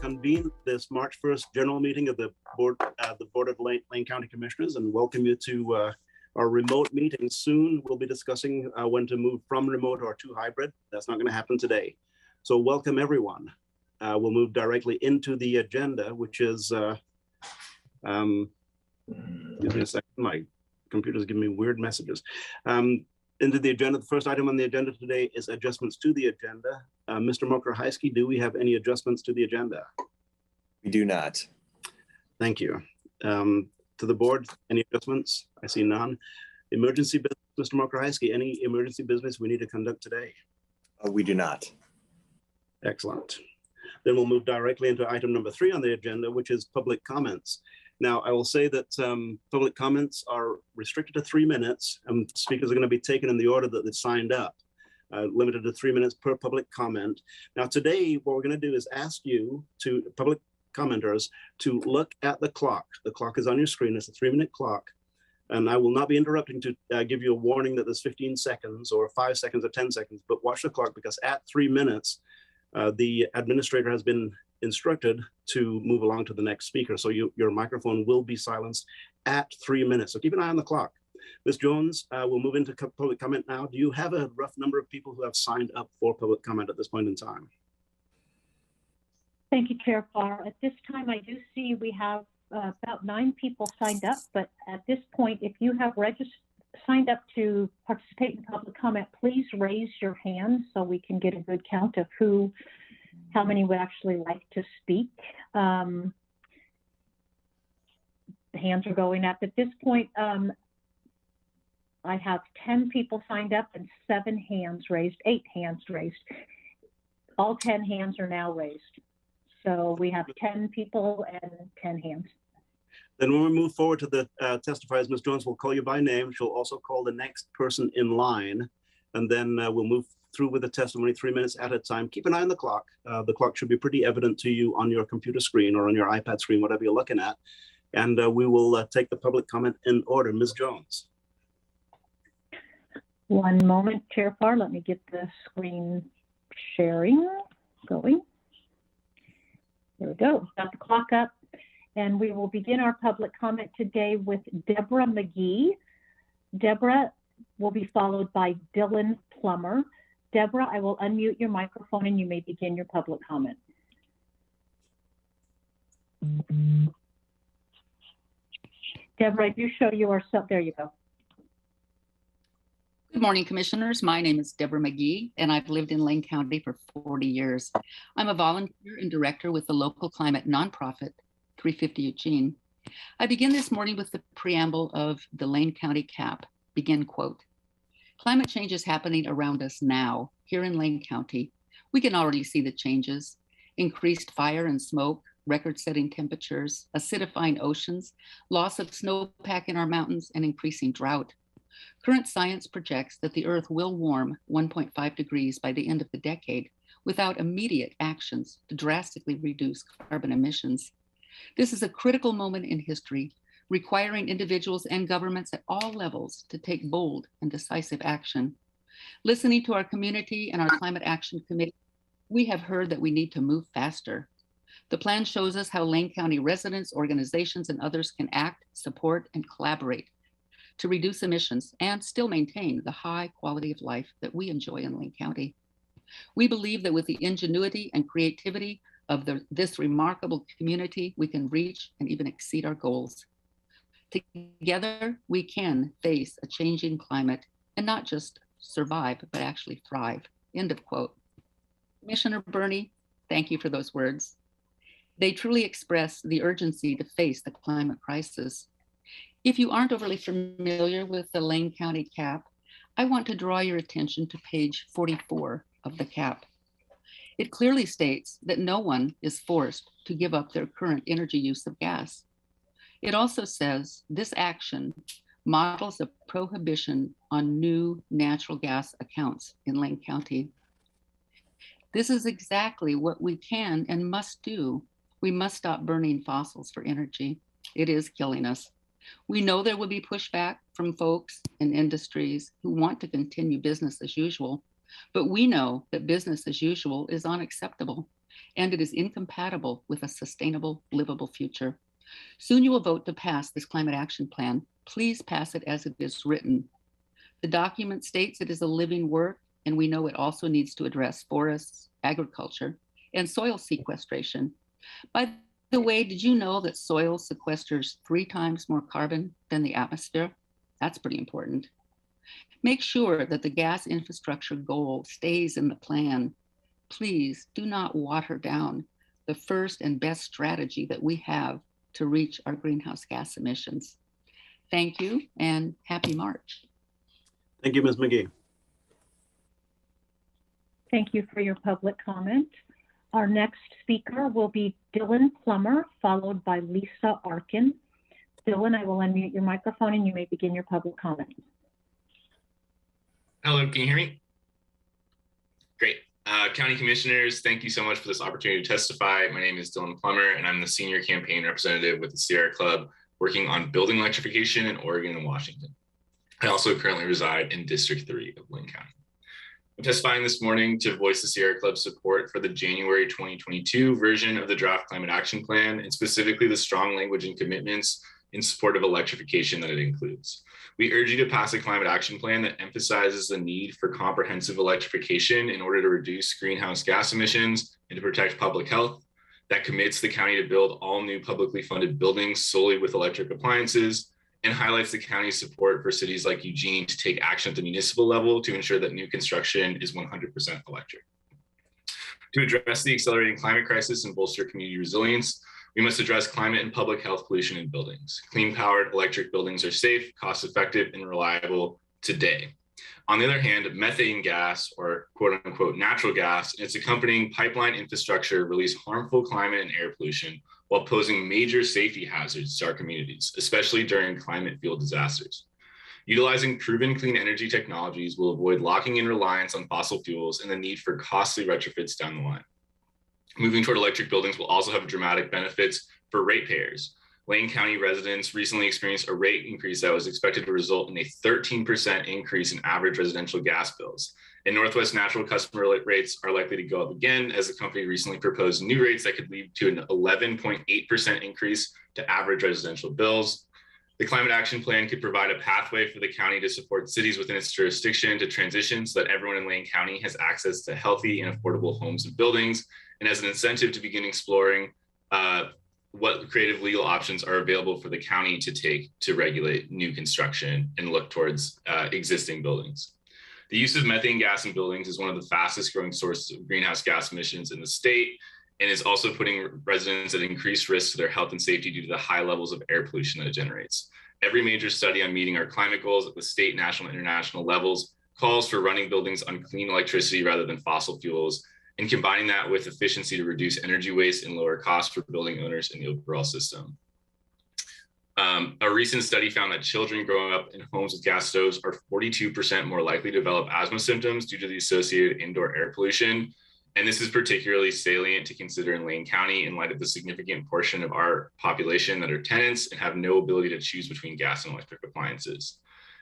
convene this March 1st general meeting of the Board of Lane County Commissioners and welcome you to our remote meeting. Soon we'll be discussing when to move from remote or to hybrid. That's not going to happen today. So welcome everyone. We'll move directly into the agenda, which is, excuse me a second, my computer's giving me weird messages. Into the agenda, the first item on the agenda today is adjustments to the agenda. Mr. Mokrahajski, do we have any adjustments to the agenda? We do not. Thank you. To the board, any adjustments? I see none. Emergency business, Mr. Mokrahajski, any emergency business we need to conduct today? We do not. Excellent. Then we'll move directly into item number 3 on the agenda, which is public comments. Now, I will say that public comments are restricted to 3 minutes, and speakers are going to be taken in the order that they signed up, limited to 3 minutes per public comment. Now, today, what we're going to do is ask you, public commenters, to look at the clock. The clock is on your screen. It's a 3-minute clock. And I will not be interrupting to give you a warning that there's 15 seconds or 5 seconds or 10 seconds, but watch the clock because at 3 minutes, the administrator has been instructed to move along to the next speaker. So your microphone will be silenced at 3 minutes. So keep an eye on the clock. Ms. Jones, we'll move into public comment now. Do you have a rough number of people who have signed up for public comment at this point in time? Thank you, Chair Farr. At this time, I do see we have about 9 people signed up, but at this point, if you have signed up to participate in public comment, please raise your hand so we can get a good count of how many would actually like to speak. The hands are going up. At this point, I have 10 people signed up and 7 hands raised, 8 hands raised. All 10 hands are now raised. So we have 10 people and 10 hands. Then when we move forward to the testifiers, Ms. Jones will call you by name. She'll also call the next person in line, and then we'll move through with the testimony 3 minutes at a time. Keep an eye on the clock. The clock should be pretty evident to you on your computer screen or on your iPad screen, whatever you're looking at. And we will take the public comment in order. Ms. Jones. One moment, Chair Farr. Let me get the screen sharing going. There we go. Got the clock up. And we will begin our public comment today with Deborah McGee. Deborah will be followed by Dylan Plummer. Deborah, I will unmute your microphone and you may begin your public comment. Deborah, I do show you are so, there you go. Good morning, Commissioners. My name is Deborah McGee, and I've lived in Lane County for 40 years. I'm a volunteer and director with the local climate nonprofit, 350 Eugene. I begin this morning with the preamble of the Lane County CAP, begin quote. Climate change is happening around us now, here in Lane County. We can already see the changes: increased fire and smoke, record-setting temperatures, acidifying oceans, loss of snowpack in our mountains, and increasing drought. Current science projects that the Earth will warm 1.5 degrees by the end of the decade without immediate actions to drastically reduce carbon emissions. This is a critical moment in history, requiring individuals and governments at all levels to take bold and decisive action. Listening to our community and our Climate Action Committee, we have heard that we need to move faster. The plan shows us how Lane County residents, organizations, and others can act, support, and collaborate to reduce emissions and still maintain the high quality of life that we enjoy in Lane County. We believe that with the ingenuity and creativity of this remarkable community, we can reach and even exceed our goals. Together, we can face a changing climate and not just survive, but actually thrive. End of quote. Commissioner Burney, thank you for those words. They truly express the urgency to face the climate crisis. If you aren't overly familiar with the Lane County CAP, I want to draw your attention to page 44 of the CAP. It clearly states that no one is forced to give up their current energy use of gas. It also says this action models a prohibition on new natural gas accounts in Lane County. This is exactly what we can and must do. We must stop burning fossils for energy. It is killing us. We know there will be pushback from folks and industries who want to continue business as usual, but we know that business as usual is unacceptable, and it is incompatible with a sustainable, livable future. Soon you will vote to pass this climate action plan. Please pass it as it is written. The document states it is a living work, and we know it also needs to address forests, agriculture, and soil sequestration. By the way, did you know that soil sequesters 3 times more carbon than the atmosphere? That's pretty important. Make sure that the gas infrastructure goal stays in the plan. Please do not water down the first and best strategy that we have to reach our greenhouse gas emissions. Thank you and happy March. Thank you, Ms. McGee. Thank you for your public comment. Our next speaker will be Dylan Plummer, followed by Lisa Arkin. Dylan, I will unmute your microphone and you may begin your public comment. Hello, can you hear me? Great. County Commissioners, thank you so much for this opportunity to testify. My name is Dylan Plummer, and I'm the Senior Campaign Representative with the Sierra Club, working on building electrification in Oregon and Washington. I also currently reside in District 3 of Linn County. I'm testifying this morning to voice the Sierra Club's support for the January 2022 version of the draft Climate Action Plan, and specifically the strong language and commitments in support of electrification that it includes. We urge you to pass a climate action plan that emphasizes the need for comprehensive electrification in order to reduce greenhouse gas emissions and to protect public health, that commits the county to build all new publicly funded buildings solely with electric appliances, and highlights the county's support for cities like Eugene to take action at the municipal level to ensure that new construction is 100% electric. To address the accelerating climate crisis and bolster community resilience, we must address climate and public health pollution in buildings. Clean-powered electric buildings are safe, cost-effective, and reliable today. On the other hand, methane gas, or quote-unquote natural gas, and its accompanying pipeline infrastructure release harmful climate and air pollution while posing major safety hazards to our communities, especially during climate-fueled disasters. Utilizing proven clean energy technologies will avoid locking in reliance on fossil fuels and the need for costly retrofits down the line. Moving toward electric buildings will also have dramatic benefits for ratepayers. Lane County residents recently experienced a rate increase that was expected to result in a 13% increase in average residential gas bills. And Northwest Natural customer rates are likely to go up again, as the company recently proposed new rates that could lead to an 11.8% increase to average residential bills. The Climate Action Plan could provide a pathway for the county to support cities within its jurisdiction to transition so that everyone in Lane County has access to healthy and affordable homes and buildings, and as an incentive to begin exploring what creative legal options are available for the county to take to regulate new construction and look towards existing buildings. The use of methane gas in buildings is one of the fastest growing sources of greenhouse gas emissions in the state, and is also putting residents at increased risk to their health and safety due to the high levels of air pollution that it generates. Every major study on meeting our climate goals at the state, national, and international levels calls for running buildings on clean electricity rather than fossil fuels, and combining that with efficiency to reduce energy waste and lower costs for building owners in the overall system. A recent study found that children growing up in homes with gas stoves are 42% more likely to develop asthma symptoms due to the associated indoor air pollution. And this is particularly salient to consider in Lane County in light of the significant portion of our population that are tenants and have no ability to choose between gas and electric appliances.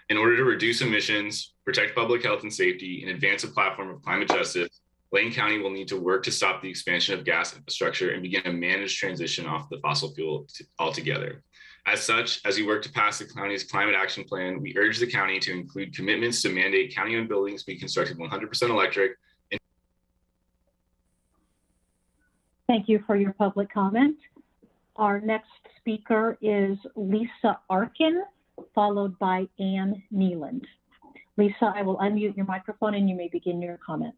In order to reduce emissions, protect public health and safety, and advance a platform of climate justice, Lane County will need to work to stop the expansion of gas infrastructure and begin a managed transition off the fossil fuel altogether. As such, as we work to pass the county's climate action plan, we urge the county to include commitments to mandate county-owned buildings be constructed 100% electric. Thank you for your public comment. Our next speaker is Lisa Arkin, followed by Ann Neeland. Lisa, I will unmute your microphone and you may begin your comment.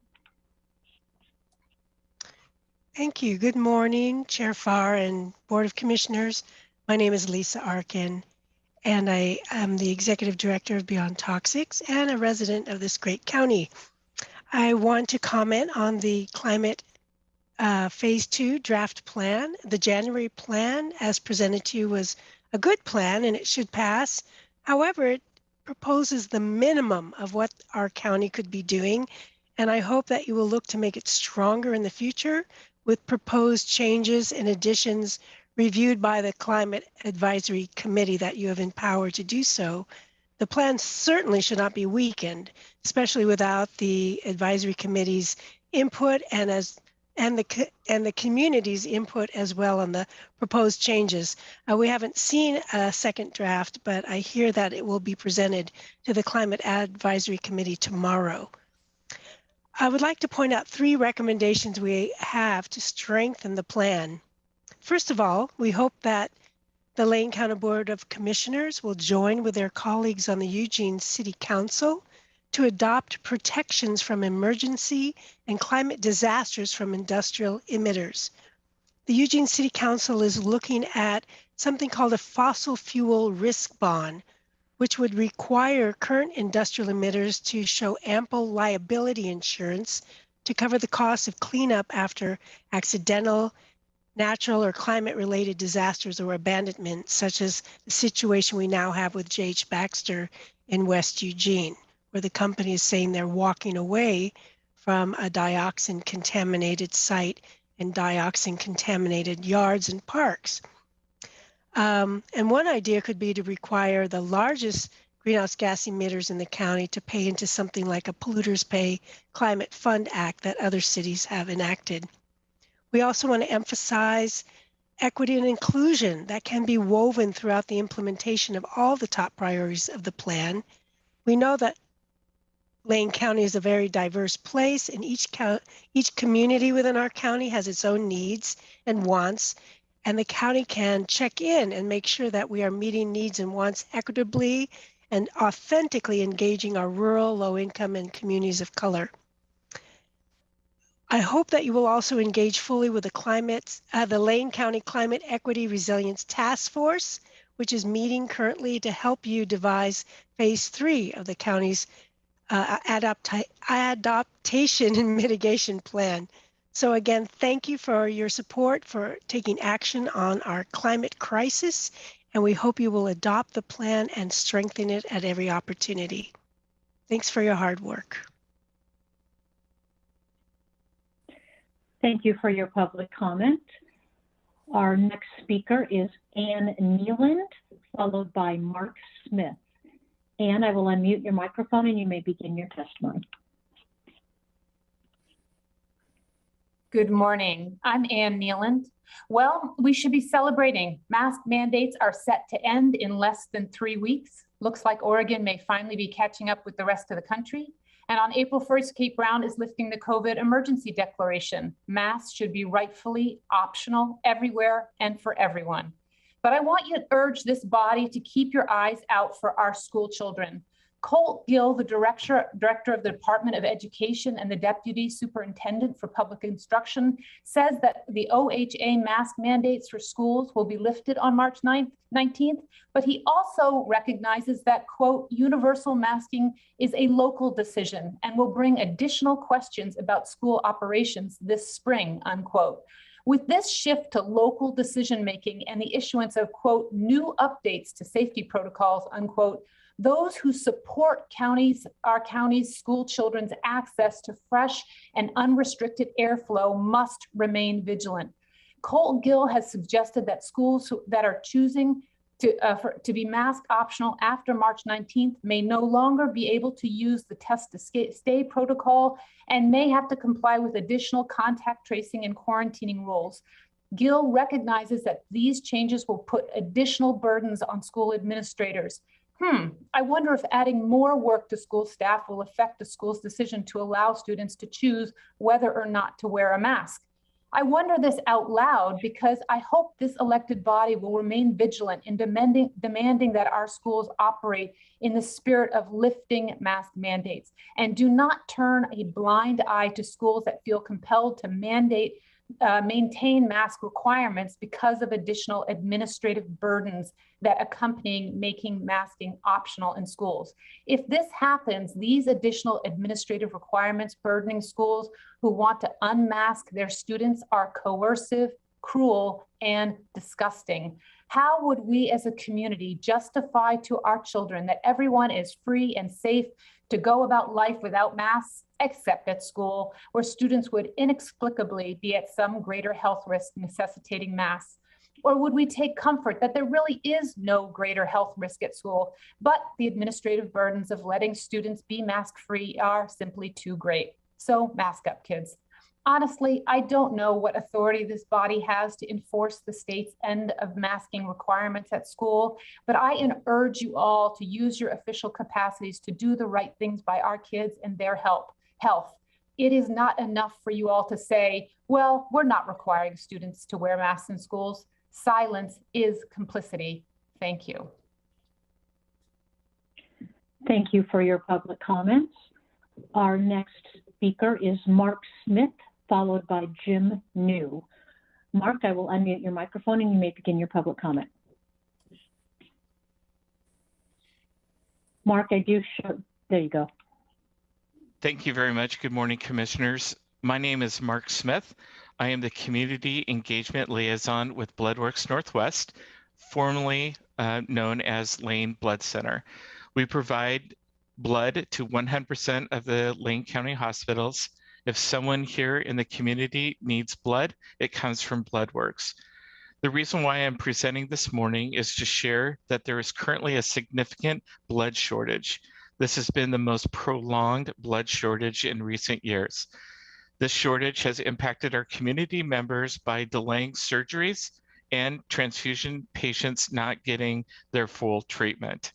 Thank you. Good morning, Chair Farr and Board of Commissioners. My name is Lisa Arkin, and I am the Executive Director of Beyond Toxics and a resident of this great county. I want to comment on the Climate Phase 2 draft plan. The January plan, as presented to you, was a good plan and it should pass. However, it proposes the minimum of what our county could be doing, and I hope that you will look to make it stronger in the future with proposed changes and additions reviewed by the Climate Advisory Committee that you have empowered to do so. The plan certainly should not be weakened, especially without the Advisory Committee's input and and the community's input as well on the proposed changes. We haven't seen a second draft, but I hear that it will be presented to the Climate Advisory Committee tomorrow. I would like to point out 3 recommendations we have to strengthen the plan. First of all, we hope that the Lane County Board of Commissioners will join with their colleagues on the Eugene City Council to adopt protections from emergency and climate disasters from industrial emitters. The Eugene City Council is looking at something called a fossil fuel risk bond, which would require current industrial emitters to show ample liability insurance to cover the cost of cleanup after accidental, natural, or climate-related disasters or abandonment, such as the situation we now have with J.H. Baxter in West Eugene, where the company is saying they're walking away from a dioxin-contaminated site and dioxin-contaminated yards and parks. And one idea could be to require the largest greenhouse gas emitters in the county to pay into something like a Polluters Pay Climate Fund Act that other cities have enacted. We also want to emphasize equity and inclusion that can be woven throughout the implementation of all the top priorities of the plan. We know that Lane County is a very diverse place, and each community within our county has its own needs and wants, and the county can check in and make sure that we are meeting needs and wants equitably and authentically engaging our rural, low-income, and communities of color. I hope that you will also engage fully with the Lane County Climate Equity Resilience Task Force, which is meeting currently to help you devise phase 3 of the county's adaptation and mitigation plan. So again, thank you for your support for taking action on our climate crisis, and we hope you will adopt the plan and strengthen it at every opportunity. Thanks for your hard work. Thank you for your public comment. Our next speaker is Ann Nealand, followed by Mark Smith. Ann, I will unmute your microphone and you may begin your testimony. Good morning. I'm Ann Nealand. Well, we should be celebrating. Mask mandates are set to end in less than 3 weeks. Looks like Oregon may finally be catching up with the rest of the country. And on April 1st, Kate Brown is lifting the COVID emergency declaration. Masks should be rightfully optional everywhere and for everyone. But I want you to urge this body to keep your eyes out for our school children. Colt Gill, the director of the Department of Education and the Deputy Superintendent for Public Instruction, says that the OHA mask mandates for schools will be lifted on March 19th, but he also recognizes that, quote, universal masking is a local decision and will bring additional questions about school operations this spring, unquote. With this shift to local decision-making and the issuance of, quote, new updates to safety protocols, unquote, those who support our county's school children's access to fresh and unrestricted airflow must remain vigilant. Colt Gill has suggested that schools that are choosing to be mask optional after March 19th may no longer be able to use the test to stay protocol and may have to comply with additional contact tracing and quarantining rules. Gill recognizes that these changes will put additional burdens on school administrators. I wonder if adding more work to school staff will affect the school's decision to allow students to choose whether or not to wear a mask. I wonder this out loud because I hope this elected body will remain vigilant in demanding that our schools operate in the spirit of lifting mask mandates and do not turn a blind eye to schools that feel compelled to maintain mask requirements because of additional administrative burdens that accompanying making masking optional in schools. If this happens, these additional administrative requirements burdening schools who want to unmask their students are coercive, cruel, and disgusting. How would we as a community justify to our children that everyone is free and safe to go about life without masks, except at school, where students would inexplicably be at some greater health risk necessitating masks? Or would we take comfort that there really is no greater health risk at school, but the administrative burdens of letting students be mask-free are simply too great? So mask up, kids. Honestly, I don't know what authority this body has to enforce the state's end of masking requirements at school, but I urge you all to use your official capacities to do the right things by our kids and their health. It is not enough for you all to say, well, we're not requiring students to wear masks in schools. Silence is complicity. Thank you. Thank you for your public comments. Our next speaker is Mark Smith, followed by Jim New. Mark, I will unmute your microphone and you may begin your public comment. Mark, there you go. Thank you very much. Good morning, commissioners. My name is Mark Smith. I am the Community Engagement Liaison with BloodWorks Northwest, formerly known as Lane Blood Center. We provide blood to 100% of the Lane County hospitals. If someone here in the community needs blood, it comes from BloodWorks. The reason why I'm presenting this morning is to share that there is currently a significant blood shortage. This has been the most prolonged blood shortage in recent years. This shortage has impacted our community members by delaying surgeries and transfusion patients not getting their full treatment.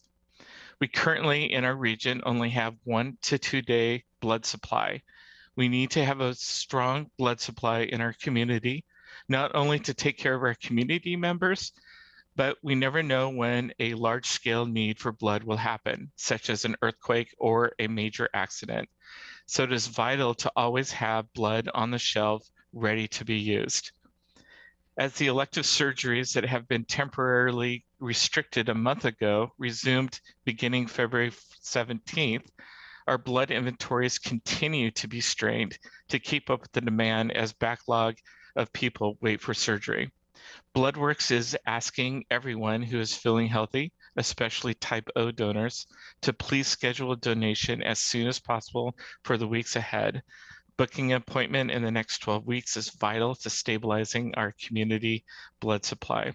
We currently in our region only have 1 to 2 day blood supply. We need to have a strong blood supply in our community, not only to take care of our community members, but we never know when a large scale need for blood will happen, such as an earthquake or a major accident. So it is vital to always have blood on the shelf ready to be used. As the elective surgeries that have been temporarily restricted a month ago resumed beginning February 17th, our blood inventories continue to be strained to keep up with the demand as backlog of people wait for surgery. BloodWorks is asking everyone who is feeling healthy, especially type O donors, to please schedule a donation as soon as possible for the weeks ahead. Booking an appointment in the next 12 weeks is vital to stabilizing our community blood supply.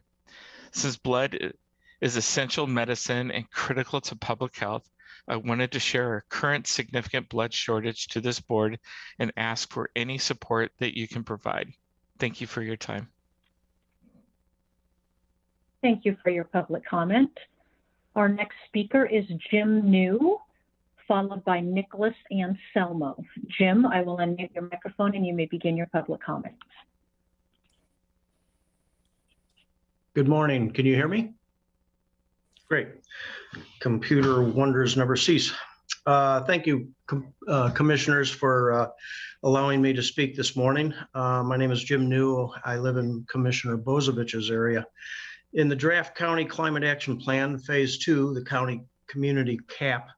Since blood is essential medicine and critical to public health, I wanted to share our current significant blood shortage to this board and ask for any support that you can provide. Thank you for your time. Thank you for your public comment. Our next speaker is Jim New, followed by Nicholas Anselmo. Jim, I will unmute your microphone and you may begin your public comment. Good morning. Can you hear me? Great. Computer wonders never cease. Thank you, commissioners, for allowing me to speak this morning. My name is Jim New. I live in Commissioner Bozovich's area. In the draft County Climate Action Plan, Phase 2, the County Community CAP,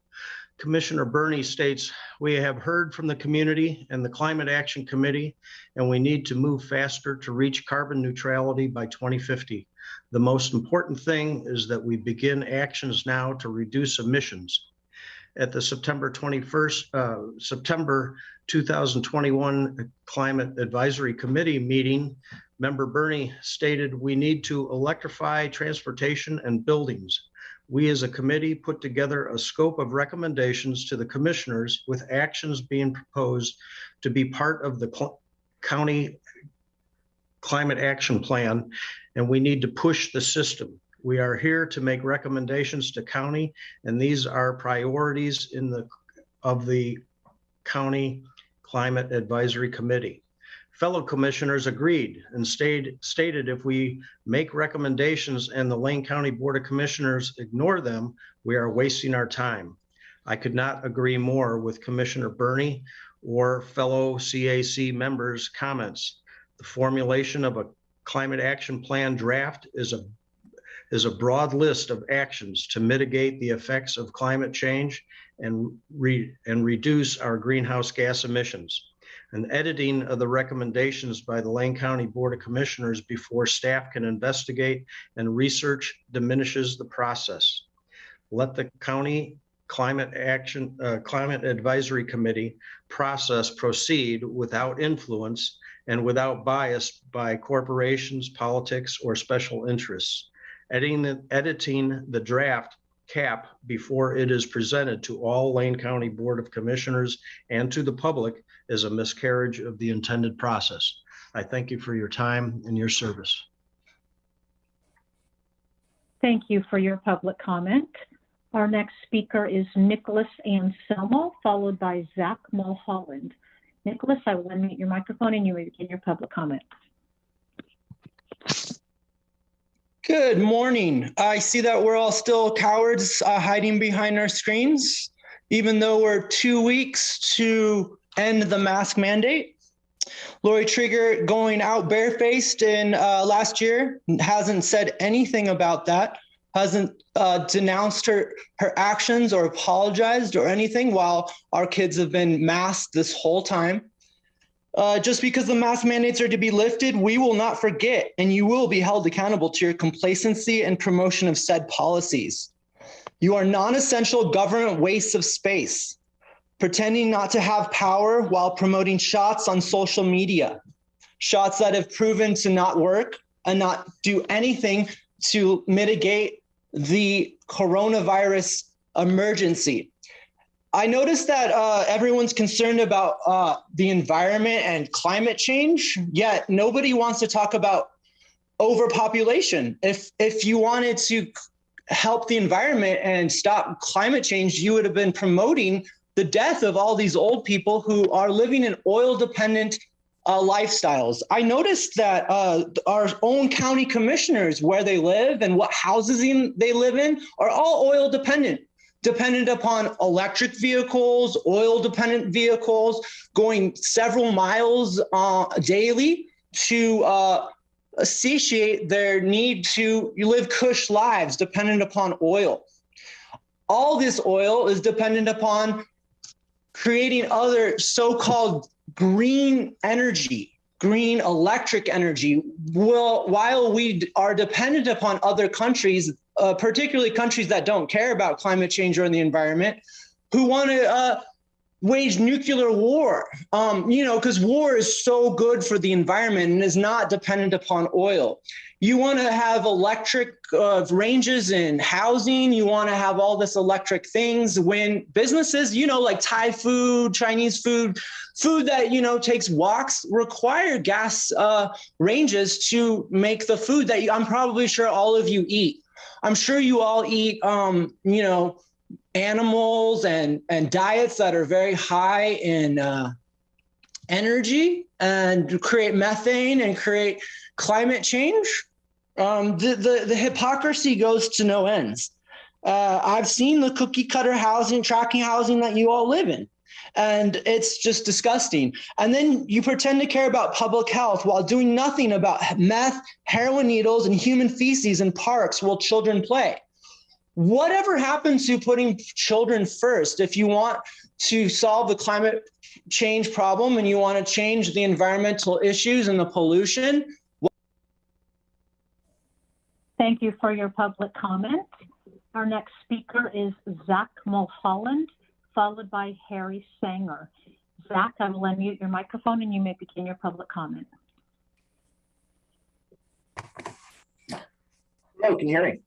Commissioner Burney states, we have heard from the community and the Climate Action Committee, and we need to move faster to reach carbon neutrality by 2050. The most important thing is that we begin actions now to reduce emissions. At the September 2021 Climate Advisory Committee meeting, Member Burney stated we need to electrify transportation and buildings. We as a committee put together a scope of recommendations to the commissioners with actions being proposed to be part of the county climate action plan, and we need to push the system. We are here to make recommendations to county, and these are priorities of the County Climate Advisory Committee. Fellow commissioners agreed and stated if we make recommendations and the Lane County Board of Commissioners ignore them, we are wasting our time. I could not agree more with Commissioner Burney or fellow CAC members' comments. The formulation of a climate action plan draft is a broad list of actions to mitigate the effects of climate change and reduce our greenhouse gas emissions. An editing of the recommendations by the Lane County Board of Commissioners before staff can investigate and research diminishes the process. Let the County Climate Advisory Committee process proceed without influence and without bias by corporations, politics, or special interests. Editing the draft cap before it is presented to all Lane County Board of Commissioners and to the public is a miscarriage of the intended process. I thank you for your time and your service. Thank you for your public comment. Our next speaker is Nicholas Anselmo, followed by Zach Mulholland. Nicholas, I will unmute your microphone and you may begin your public comment. Good morning. I see that we're all still cowards hiding behind our screens, even though we're 2 weeks to end the mask mandate. Lori Trigger going out barefaced in last year hasn't said anything about that, hasn't denounced her actions or apologized or anything, while our kids have been masked this whole time. Just because the mask mandates are to be lifted, we will not forget, and you will be held accountable to your complacency and promotion of said policies. You are non-essential government wastes of space, pretending not to have power while promoting shots on social media, shots that have proven to not work and not do anything to mitigate the coronavirus emergency. I noticed that everyone's concerned about the environment and climate change, yet nobody wants to talk about overpopulation. If you wanted to help the environment and stop climate change, you would have been promoting the death of all these old people who are living in oil-dependent lifestyles. I noticed that our own county commissioners, where they live and what houses they live in, are all oil-dependent. Dependent upon electric vehicles, oil-dependent vehicles, going several miles daily to satiate their need to live cush lives dependent upon oil. All this oil is dependent upon creating other so-called green energy, green electric energy, while we are dependent upon other countries, particularly countries that don't care about climate change or the environment, who want to wage nuclear war, because war is so good for the environment and is not dependent upon oil. You want to have electric ranges in housing. You want to have all this electric things when businesses, like Thai food, Chinese food that, takes walks, require gas ranges to make the food that I'm probably sure all of you eat. I'm sure you all eat, animals and diets that are very high in energy and create methane and create climate change. The hypocrisy goes to no ends. I've seen the cookie cutter housing, tracking housing that you all live in, and it's just disgusting. And then you pretend to care about public health while doing nothing about meth, heroin needles, and human feces in parks while children play. Whatever happens to putting children first? If you want to solve the climate change problem and you want to change the environmental issues and the pollution. Thank you for your public comment. Our next speaker is Zach Mulholland, followed by Harry Sanger. Zach, I will unmute your microphone and you may begin your public comment. Hello, can you hear me?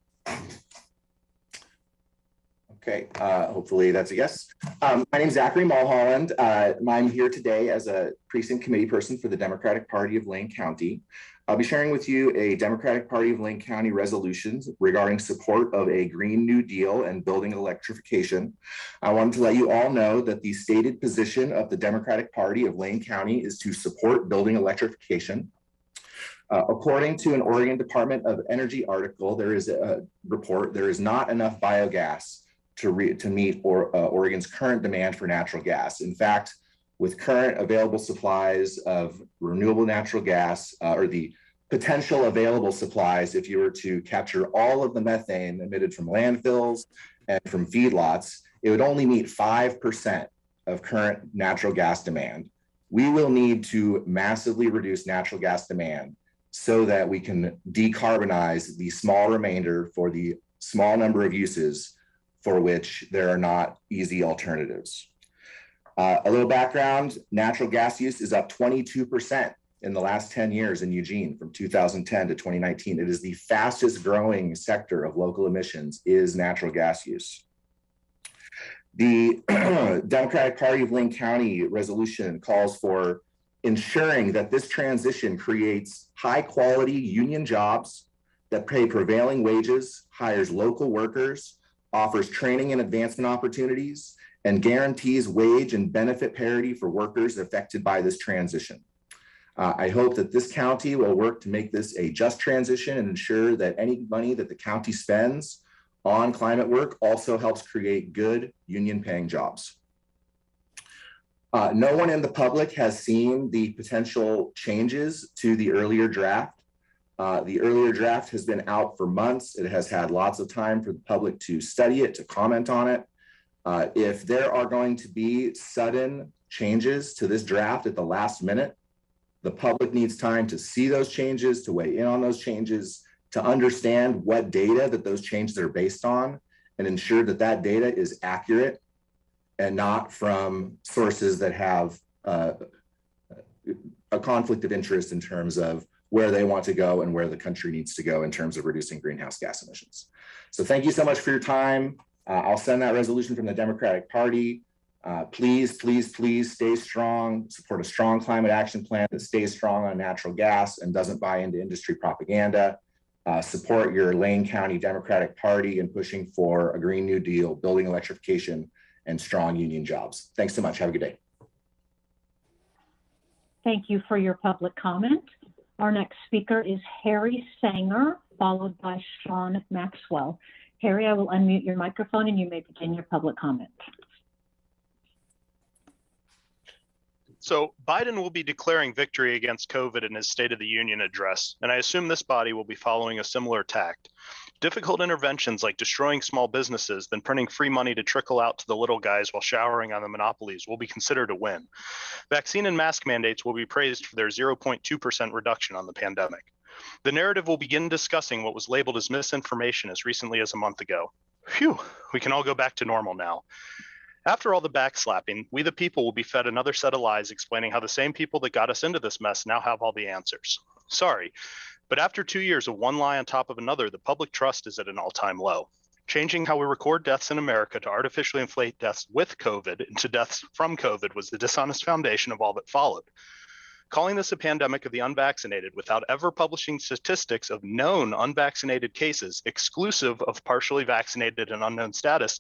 Okay, hopefully that's a yes. My name is Zachary Mulholland. I'm here today as a precinct committee person for the Democratic Party of Lane County. I'll be sharing with you a Democratic Party of Lane County resolutions regarding support of a Green New Deal and building electrification. I wanted to let you all know that the stated position of the Democratic Party of Lane County is to support building electrification. According to an Oregon Department of Energy article, there is a report, there is not enough biogas to meet Oregon's current demand for natural gas. In fact, with current available supplies of renewable natural gas, or the potential available supplies, if you were to capture all of the methane emitted from landfills and from feedlots, it would only meet 5% of current natural gas demand. We will need to massively reduce natural gas demand so that we can decarbonize the small remainder for the small number of uses for which there are not easy alternatives. A little background, natural gas use is up 22% in the last 10 years in Eugene from 2010 to 2019. It is the fastest growing sector of local emissions is natural gas use. The Democratic Party of Lane County resolution calls for ensuring that this transition creates high quality union jobs that pay prevailing wages, hires local workers, offers training and advancement opportunities, and guarantees wage and benefit parity for workers affected by this transition. I hope that this county will work to make this a just transition and ensure that any money that the county spends on climate work also helps create good union paying jobs. No one in the public has seen the potential changes to the earlier draft. The earlier draft has been out for months. It has had lots of time for the public to study it, to comment on it. If there are going to be sudden changes to this draft at the last minute, the public needs time to see those changes, to weigh in on those changes, to understand what data that those changes are based on, and ensure that that data is accurate and not from sources that have a conflict of interest in terms of where they want to go and where the country needs to go in terms of reducing greenhouse gas emissions. So thank you so much for your time. I'll send that resolution from the Democratic Party. Please, please, please stay strong, support a strong climate action plan that stays strong on natural gas and doesn't buy into industry propaganda. Support your Lane County Democratic Party in pushing for a Green New Deal, building electrification, and strong union jobs. Thanks so much. Have a good day. Thank you for your public comment. Our next speaker is Harry Sanger, followed by Sean Maxwell. Harry, I will unmute your microphone and you may begin your public comment. So Biden will be declaring victory against COVID in his State of the Union address, and I assume this body will be following a similar tact. Difficult interventions like destroying small businesses, then printing free money to trickle out to the little guys while showering on the monopolies will be considered a win. Vaccine and mask mandates will be praised for their 0.2% reduction on the pandemic. The narrative will begin discussing what was labeled as misinformation as recently as a month ago. Phew, we can all go back to normal now. After all the backslapping, we the people will be fed another set of lies explaining how the same people that got us into this mess now have all the answers. Sorry, but after 2 years of one lie on top of another, the public trust is at an all-time low. Changing how we record deaths in America to artificially inflate deaths with COVID into deaths from COVID was the dishonest foundation of all that followed. Calling this a pandemic of the unvaccinated without ever publishing statistics of known unvaccinated cases exclusive of partially vaccinated and unknown status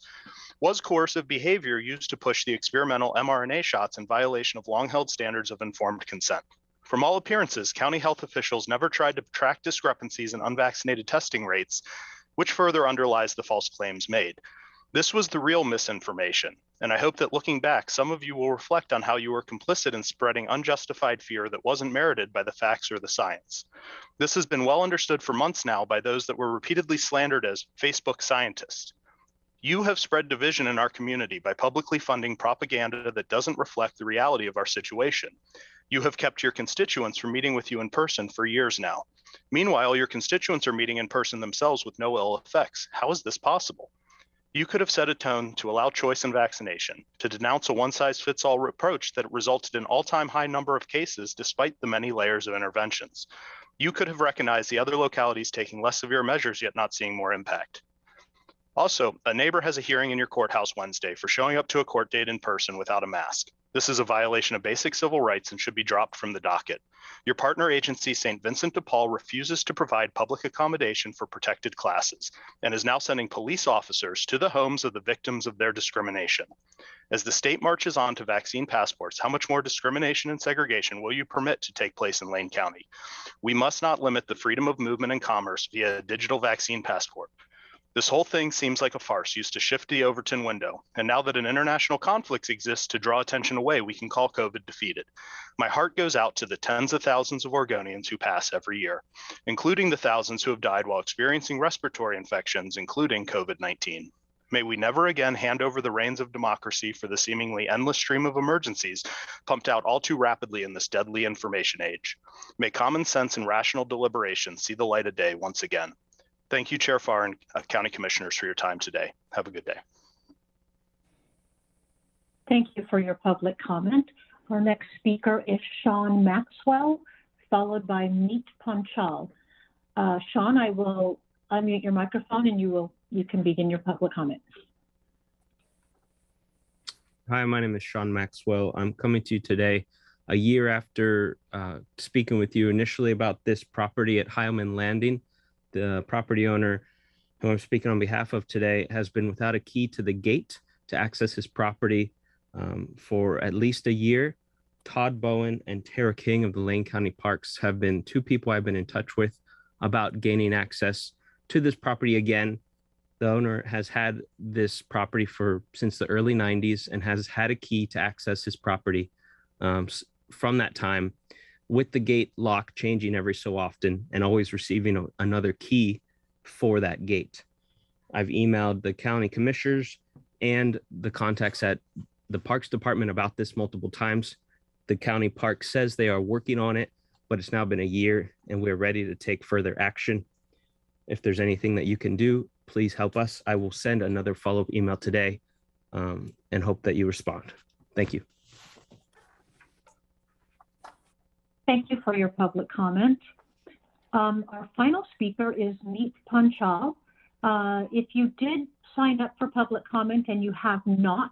was coercive behavior used to push the experimental mRNA shots in violation of long-held standards of informed consent. From all appearances, county health officials never tried to track discrepancies in unvaccinated testing rates, which further underlies the false claims made. This was the real misinformation, and I hope that looking back, some of you will reflect on how you were complicit in spreading unjustified fear that wasn't merited by the facts or the science. This has been well understood for months now by those that were repeatedly slandered as Facebook scientists. You have spread division in our community by publicly funding propaganda that doesn't reflect the reality of our situation. You have kept your constituents from meeting with you in person for years now. Meanwhile, your constituents are meeting in person themselves with no ill effects. How is this possible? You could have set a tone to allow choice in vaccination, to denounce a one-size-fits-all approach that resulted in all-time high number of cases despite the many layers of interventions. You could have recognized the other localities taking less severe measures yet not seeing more impact. Also, a neighbor has a hearing in your courthouse Wednesday for showing up to a court date in person without a mask. This is a violation of basic civil rights and should be dropped from the docket. Your partner agency, St. Vincent de Paul, refuses to provide public accommodation for protected classes and is now sending police officers to the homes of the victims of their discrimination. As the state marches on to vaccine passports, how much more discrimination and segregation will you permit to take place in Lane County? We must not limit the freedom of movement and commerce via a digital vaccine passport. This whole thing seems like a farce used to shift the Overton window, and now that an international conflict exists to draw attention away, we can call COVID defeated. My heart goes out to the tens of thousands of Oregonians who pass every year, including the thousands who have died while experiencing respiratory infections, including COVID-19. May we never again hand over the reins of democracy for the seemingly endless stream of emergencies pumped out all too rapidly in this deadly information age. May common sense and rational deliberation see the light of day once again. Thank you, Chair Farr and County Commissioners, for your time today. Have a good day. Thank you for your public comment. Our next speaker is Sean Maxwell, followed by Meet Panchal. Sean, I will unmute your microphone and you can begin your public comment. Hi, my name is Sean Maxwell. I'm coming to you today a year after speaking with you initially about this property at Heilman Landing. The property owner who I'm speaking on behalf of today has been without a key to the gate to access his property for at least a year. Todd Bowen and Tara King of the Lane County Parks have been two people I've been in touch with about gaining access to this property again. The owner has had this property since the early 90s and has had a key to access his property from that time, with the gate lock changing every so often and always receiving another key for that gate. I've emailed the county commissioners and the contacts at the Parks Department about this multiple times. The county park says they are working on it, but it's now been a year and we're ready to take further action. If there's anything that you can do, please help us. I will send another follow-up email today and hope that you respond. Thank you. Thank you for your public comment. Our final speaker is Meet Panchal. If you did sign up for public comment and you have not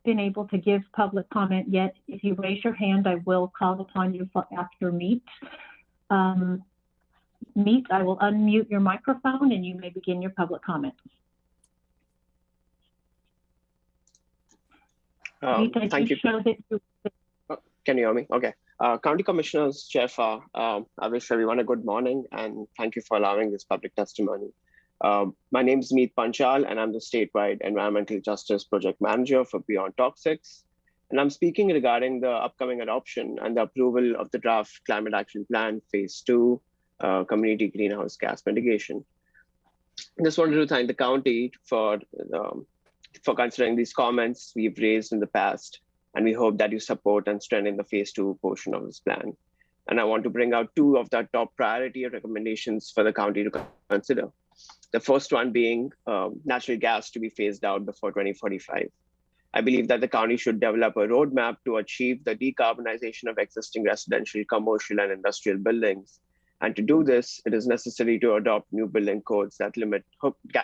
been able to give public comment yet, if you raise your hand, I will call upon you after Meet. Meet, I will unmute your microphone and you may begin your public comment. Thank you. Can you hear me? Okay. County Commissioners, Chair Farr, I wish everyone a good morning and thank you for allowing this public testimony. My name is Meet Panchal and I'm the statewide Environmental Justice Project Manager for Beyond Toxics. And I'm speaking regarding the upcoming adoption and the approval of the draft Climate Action Plan Phase 2 Community Greenhouse Gas Mitigation. I just wanted to thank the county for considering these comments we've raised in the past, and we hope that you support and strengthen the Phase 2 portion of this plan. And I want to bring out two of the top priority recommendations for the county to consider. The first one being natural gas to be phased out before 2045. I believe that the county should develop a roadmap to achieve the decarbonization of existing residential, commercial, and industrial buildings. And to do this, it is necessary to adopt new building codes that limit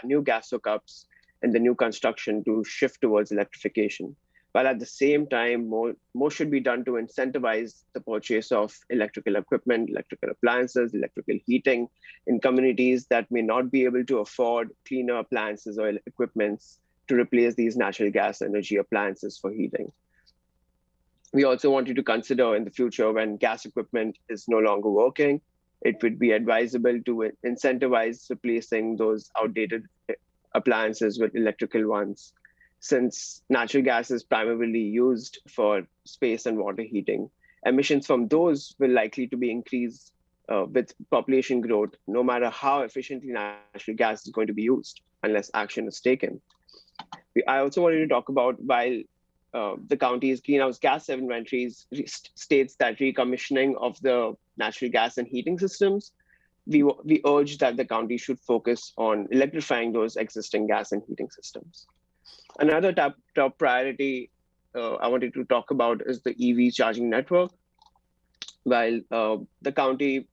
new gas hookups in the new construction to shift towards electrification. While at the same time, more should be done to incentivize the purchase of electrical equipment, electrical appliances, electrical heating in communities that may not be able to afford cleaner appliances or equipments to replace these natural gas energy appliances for heating. We also want you to consider in the future when gas equipment is no longer working, it would be advisable to incentivize replacing those outdated appliances with electrical ones, since natural gas is primarily used for space and water heating. Emissions from those will likely to be increased with population growth, no matter how efficiently natural gas is going to be used, unless action is taken. I also wanted to talk about, while the county's greenhouse gas inventories states that recommissioning of the natural gas and heating systems, we urge that the county should focus on electrifying those existing gas and heating systems. Another top priority I wanted to talk about is the EV charging network. While the county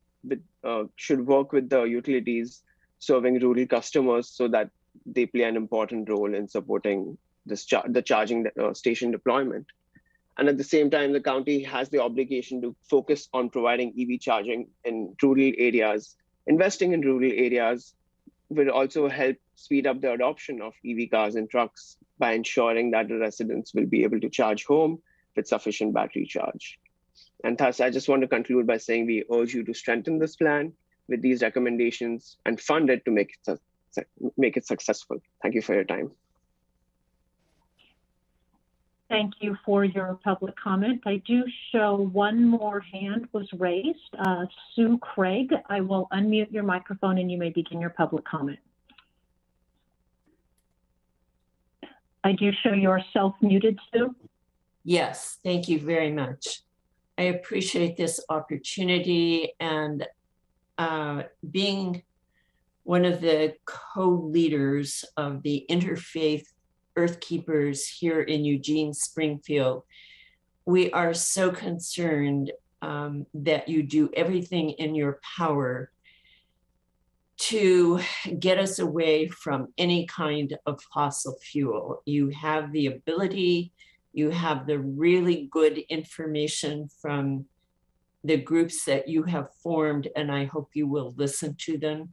should work with the utilities serving rural customers so that they play an important role in supporting the charging station deployment. And at the same time, the county has the obligation to focus on providing EV charging in rural areas. Investing in rural areas will also help speed up the adoption of EV cars and trucks by ensuring that the residents will be able to charge home with sufficient battery charge. And thus, I just want to conclude by saying we urge you to strengthen this plan with these recommendations and fund it to make it successful. Thank you for your time. Thank you for your public comment. I do show one more hand was raised. Sue Craig, I will unmute your microphone and you may begin your public comment. I do show you're self-muted, Sue. Yes, thank you very much. I appreciate this opportunity, and being one of the co-leaders of the Interfaith Earthkeepers here in Eugene, Springfield, we are so concerned that you do everything in your power to get us away from any kind of fossil fuel. You have the ability, you have the really good information from the groups that you have formed, and I hope you will listen to them.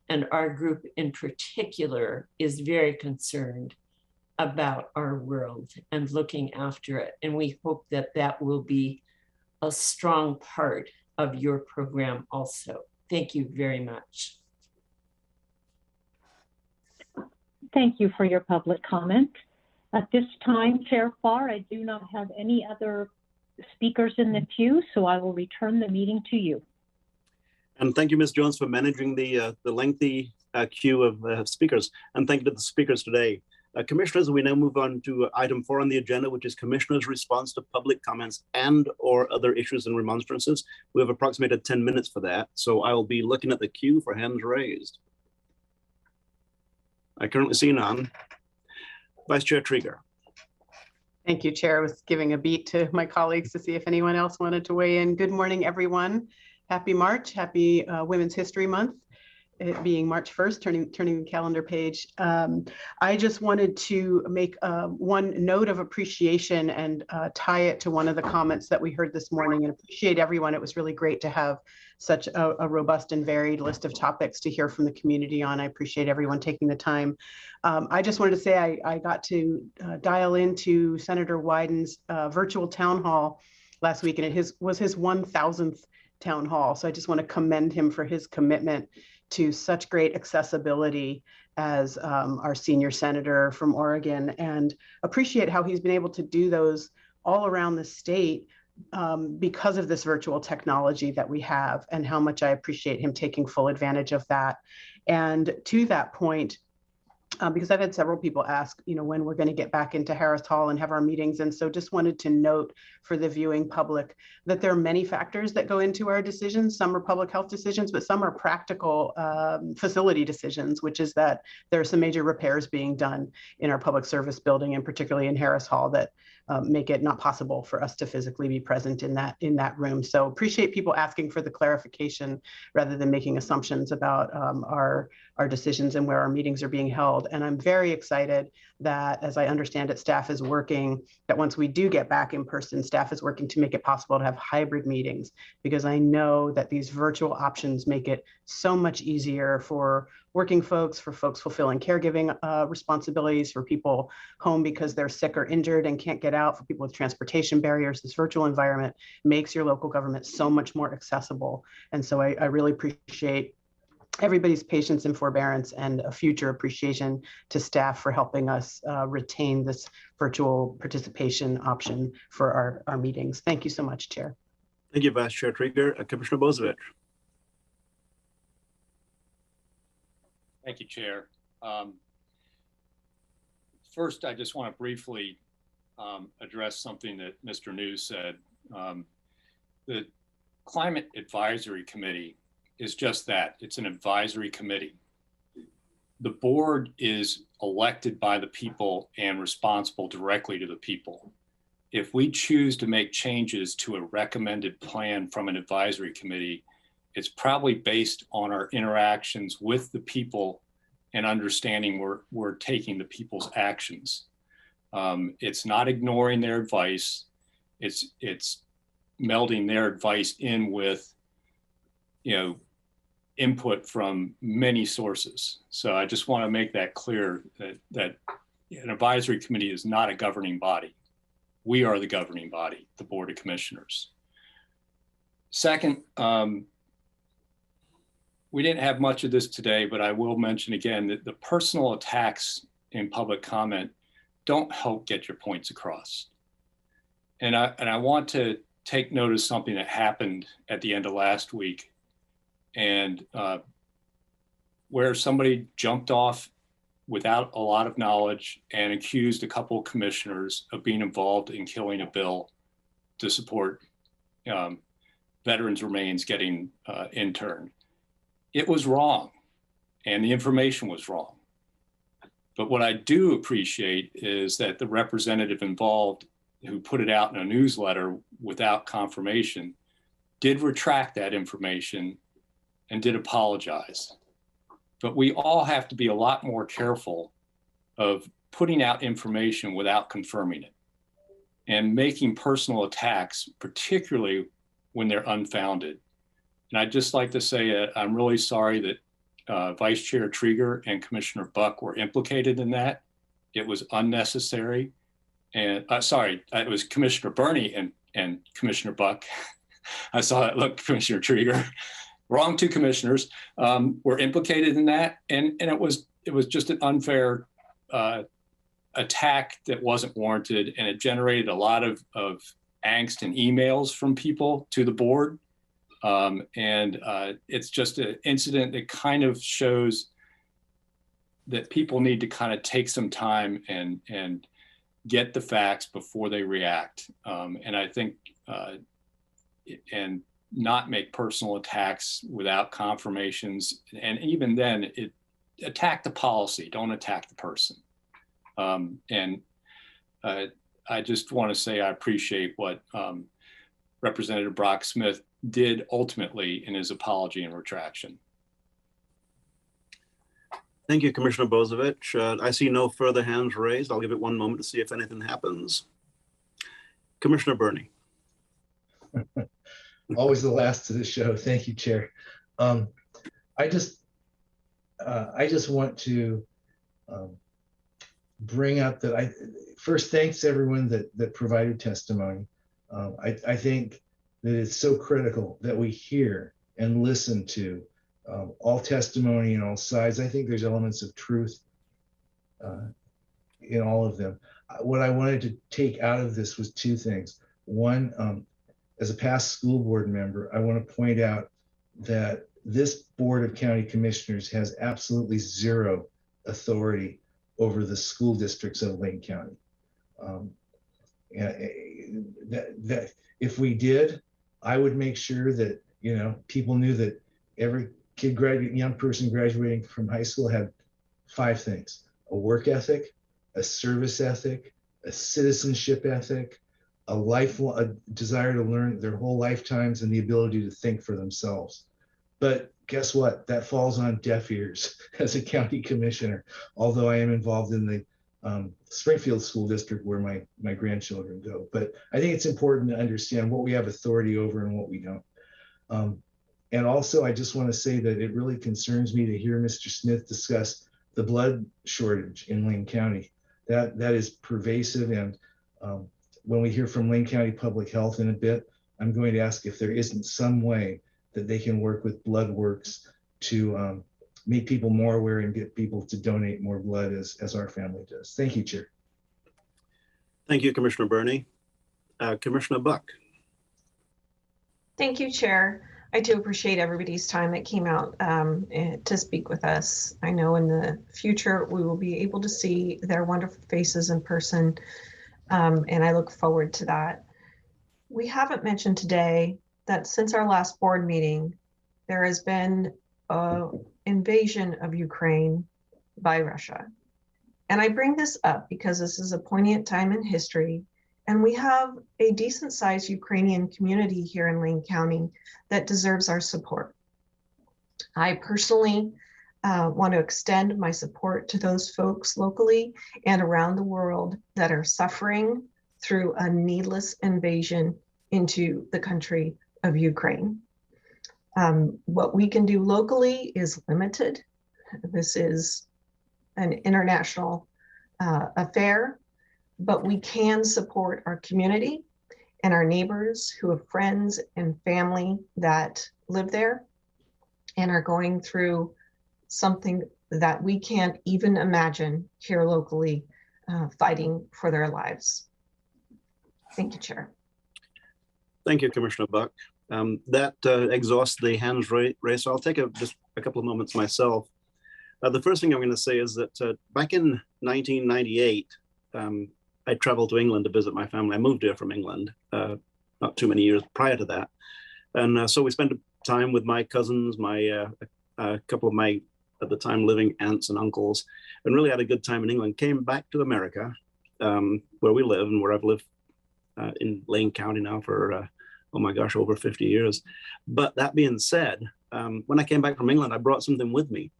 And our group in particular is very concerned about our world and looking after it. And we hope that that will be a strong part of your program also. Thank you very much. Thank you for your public comment. At this time, Chair Farr, I do not have any other speakers in the queue, so I will return the meeting to you. And thank you, Ms. Jones, for managing the lengthy queue of speakers. And thank you to the speakers today. Commissioners, we now move on to item 4 on the agenda, which is Commissioners' response to public comments and or other issues and remonstrances. We have approximated 10 minutes for that. So I will be looking at the queue for hands raised. I currently see none. Vice Chair Trieger. Thank you, Chair. I was giving a beat to my colleagues to see if anyone else wanted to weigh in. Good morning, everyone. Happy March. Happy Women's History Month. It being March 1st, turning the calendar page. I just wanted to make one note of appreciation and tie it to one of the comments that we heard this morning, and appreciate everyone. It was really great to have such a robust and varied list of topics to hear from the community on. I appreciate everyone taking the time. I just wanted to say I got to dial into Senator Wyden's virtual town hall last week, and it was his 1,000th town hall. So I just want to commend him for his commitment to such great accessibility as our senior senator from Oregon, and appreciate how he's been able to do those all around the state because of this virtual technology that we have, and how much I appreciate him taking full advantage of that. And to that point, because I've had several people ask, when we're going to get back into Harris Hall and have our meetings. And so just wanted to note for the viewing public that there are many factors that go into our decisions. Some are public health decisions, but some are practical facility decisions, which is that there are some major repairs being done in our public service building, and particularly in Harris Hall, that make it not possible for us to physically be present in that room. So appreciate people asking for the clarification rather than making assumptions about our decisions and where our meetings are being held. And I'm very excited that, as I understand it, staff is working, that once we do get back in person, staff is working to make it possible to have hybrid meetings, because I know that these virtual options make it so much easier for working folks, for folks fulfilling caregiving responsibilities, for people home because they're sick or injured and can't get out, for people with transportation barriers. This virtual environment makes your local government so much more accessible. And so I really appreciate everybody's patience and forbearance, and a future appreciation to staff for helping us retain this virtual participation option for our meetings. Thank you so much, Chair. Thank you, Vice Chair Trieger. Commissioner Bozievich. Thank you, Chair. First, I just want to briefly address something that Mr. News said. The Climate Advisory Committee is just that. It's an advisory committee. The board is elected by the people and responsible directly to the people. If we choose to make changes to a recommended plan from an advisory committee, it's probably based on our interactions with the people and understanding we're taking the people's actions. It's not ignoring their advice. It's melding their advice in with, input from many sources. So I just want to make that clear, that an advisory committee is not a governing body. We are the governing body, the Board of Commissioners. Second, we didn't have much of this today, but I will mention again that the personal attacks in public comment don't help get your points across. And I want to take note of something that happened at the end of last week, and where somebody jumped off without a lot of knowledge and accused a couple of commissioners of being involved in killing a bill to support veterans' remains getting interned. It was wrong, and the information was wrong. But what I do appreciate is that the representative involved, who put it out in a newsletter without confirmation, did retract that information and did apologize. But we all have to be a lot more careful of putting out information without confirming it and making personal attacks, particularly when they're unfounded. And I'd just like to say I'm really sorry that Vice Chair Trieger and Commissioner Buck were implicated in that. It was unnecessary. And sorry, it was Commissioner Burney and Commissioner Buck. I saw that look, Commissioner Trieger. Wrong two commissioners were implicated in that. And it was just an unfair attack that wasn't warranted. And it generated a lot of angst and emails from people to the board. It's just an incident that kind of shows that people need to kind of take some time and get the facts before they react. And I think, and not make personal attacks without confirmations. And even then, attack the policy, don't attack the person. I just want to say I appreciate what Representative Brock Smith did ultimately in his apology and retraction. Thank you, Commissioner Bozovich. I see no further hands raised. I'll give it one moment to see if anything happens. Commissioner Burney. Always the last to the show. Thank you, Chair. I just want to bring up that first thanks to everyone that provided testimony. I think that it's so critical that we hear and listen to all testimony and all sides. I think there's elements of truth in all of them. What I wanted to take out of this was two things. One, as a past school board member, I want to point out that this Board of County Commissioners has absolutely zero authority over the school districts of Lane County. That if we did, I would make sure that people knew that every young person graduating from high school had 5 things: a work ethic, a service ethic, a citizenship ethic, a desire to learn their whole lifetimes, and the ability to think for themselves. But guess what? That falls on deaf ears as a county commissioner, although I am involved in the Springfield School District where my grandchildren go. But I think it's important to understand what we have authority over and what we don't. And also, I just want to say that it really concerns me to hear Mr. Smith discuss the blood shortage in Lane County. That is pervasive. And when we hear from Lane County Public Health in a bit, I'm going to ask if there isn't some way that they can work with Blood Works to make people more aware and get people to donate more blood as our family does. Thank you, Chair. Thank you, Commissioner Burney. Commissioner Buck. Thank you, Chair. I do appreciate everybody's time that came out to speak with us. I know in the future we will be able to see their wonderful faces in person, and I look forward to that. We haven't mentioned today that since our last board meeting, there has been an invasion of Ukraine by Russia. And I bring this up because this is a poignant time in history, and we have a decent sized Ukrainian community here in Lane County that deserves our support. I personally want to extend my support to those folks locally and around the world that are suffering through a needless invasion into the country of Ukraine. What we can do locally is limited. This is an international affair, but we can support our community and our neighbors who have friends and family that live there and are going through something that we can't even imagine here locally, fighting for their lives. Thank you, Chair. Thank you, Commissioner Buck. That exhausts the hands raised. So I'll take just a couple of moments myself. The first thing I'm going to say is that back in 1998, I traveled to England to visit my family. I moved here from England not too many years prior to that. And so we spent time with my cousins, a couple of my, at the time, living aunts and uncles, and really had a good time in England. Came back to America, where we live and where I've lived in Lane County now for oh my gosh, over 50 years. But that being said, when I came back from England, I brought something with me,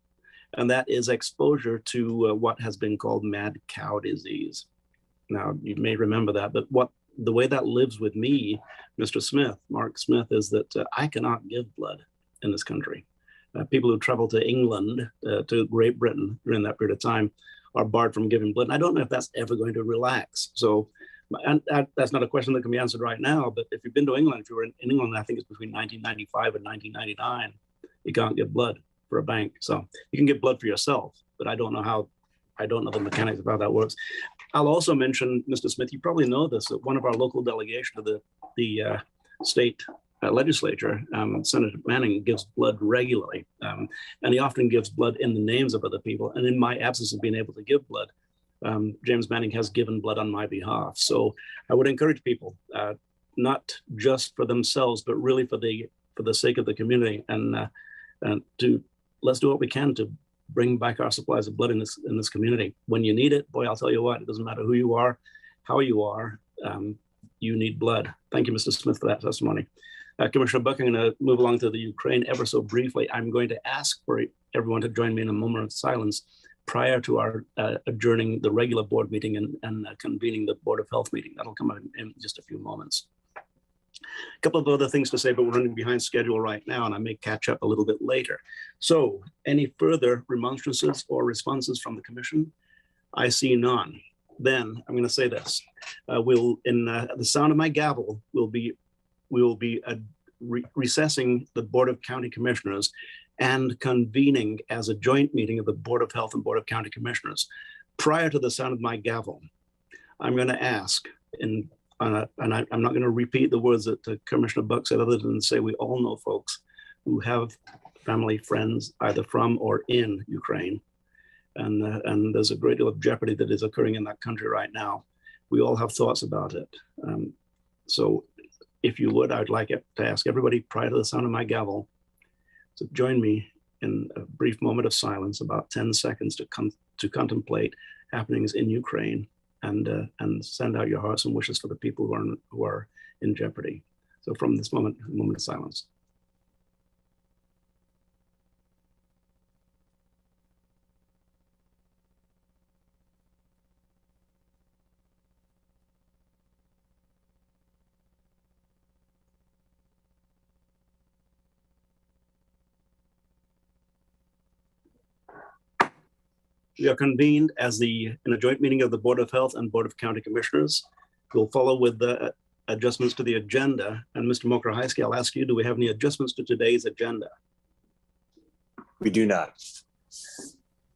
and that is exposure to what has been called mad cow disease. Now, you may remember that, but the way that lives with me, Mr. Smith, Mark Smith, is that I cannot give blood in this country. People who travel to England, to Great Britain during that period of time are barred from giving blood. And I don't know if that's ever going to relax. So, and that's not a question that can be answered right now, but if you've been to England, if you were in England, I think it's between 1995 and 1999, you can't give blood for a bank. So you can give blood for yourself, but I don't know the mechanics of how that works. I'll also mention, Mr. Smith, you probably know this, that one of our local delegation of the state legislature, Senator Manning, gives blood regularly. And he often gives blood in the names of other people. And in my absence of being able to give blood, James Manning has given blood on my behalf. So I would encourage people, not just for themselves, but really for the sake of the community, and let's do what we can to bring back our supplies of blood in this community. When you need it, boy, I'll tell you what, it doesn't matter who you are, how you are, you need blood. Thank you, Mr. Smith, for that testimony. Commissioner Buck, I'm going to move along to the Ukraine ever so briefly. I'm going to ask for everyone to join me in a moment of silence prior to our adjourning the regular board meeting and convening the Board of Health meeting. That'll come in just a few moments. A couple of other things to say, but we're running behind schedule right now, and I may catch up a little bit later. So, any further remonstrances or responses from the Commission? I see none. Then I'm going to say this: the sound of my gavel, we will be recessing the Board of County Commissioners and convening as a joint meeting of the Board of Health and Board of County Commissioners. Prior to the sound of my gavel, I'm going to ask, and I'm not going to repeat the words that Commissioner Buck said, other than say we all know folks who have family, friends, either from or in Ukraine. And there's a great deal of jeopardy that is occurring in that country right now. We all have thoughts about it. So if you would, I'd like to ask everybody prior to the sound of my gavel to join me in a brief moment of silence, about 10 seconds to contemplate happenings in Ukraine and send out your hearts and wishes for the people who are in jeopardy. So from this moment, a moment of silence. We are convened in a joint meeting of the Board of Health and Board of County Commissioners. We'll follow with the adjustments to the agenda. And Mr. Mokrahajski, I'll ask you, do we have any adjustments to today's agenda? We do not.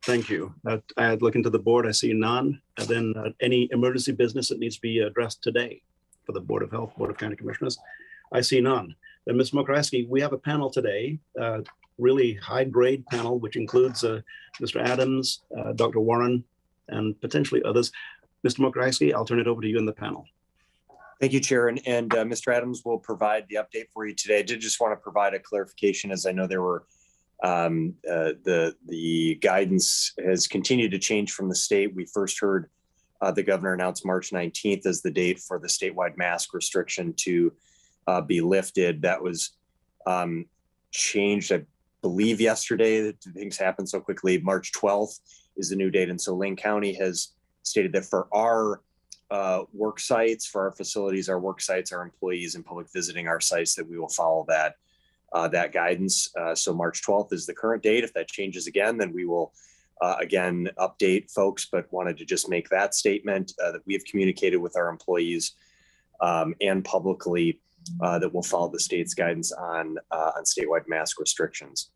Thank you. I look into the board, I see none. And then any emergency business that needs to be addressed today for the Board of Health, Board of County Commissioners, I see none. Then Ms. Mokrahajski, we have a panel today, really high grade panel, which includes Mr. Adams, Dr. Warren, and potentially others. Mr. Mokrahajski, I'll turn it over to you in the panel. Thank you, Chair. And Mr. Adams will provide the update for you today. I did just want to provide a clarification, as I know there were the guidance has continued to change from the state. We first heard the governor announce March 19th as the date for the statewide mask restriction to be lifted. That was changed, I believe, yesterday. Things happen so quickly. March 12th is the new date. And so Lane County has stated that for our work sites, for our facilities, our work sites, our employees and public visiting our sites, that we will follow that guidance. So March 12th is the current date. If that changes again, then we will again update folks, but wanted to just make that statement that we have communicated with our employees and publicly that we'll follow the state's guidance on statewide mask restrictions.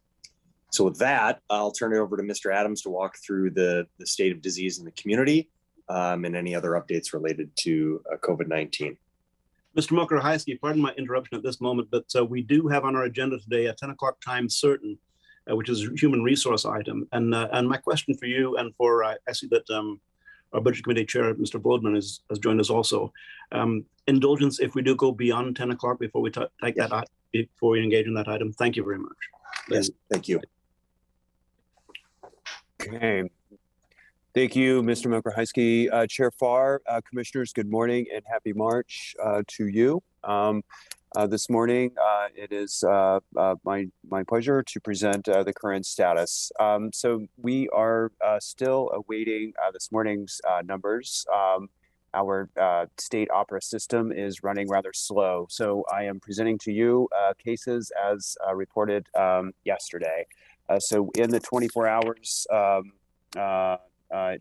So with that, I'll turn it over to Mr. Adams to walk through the state of disease in the community and any other updates related to COVID-19. Mr. Mokrahajski, pardon my interruption at this moment, but we do have on our agenda today a 10 o'clock time certain, which is a human resource item. And my question for you and for, I see that our Budget Committee Chair, Mr. Blodman, has joined us also. Indulgence if we do go beyond 10 o'clock before we take that before we engage in that item. Thank you very much. Yes, thank you. Okay. Thank you, Mr. Mokrahajski. Chair Farr, Commissioners, good morning and happy March to you. This morning, it is my pleasure to present the current status. So we are still awaiting this morning's numbers. Our state opera system is running rather slow. So I am presenting to you cases as reported yesterday. So in the 24 hours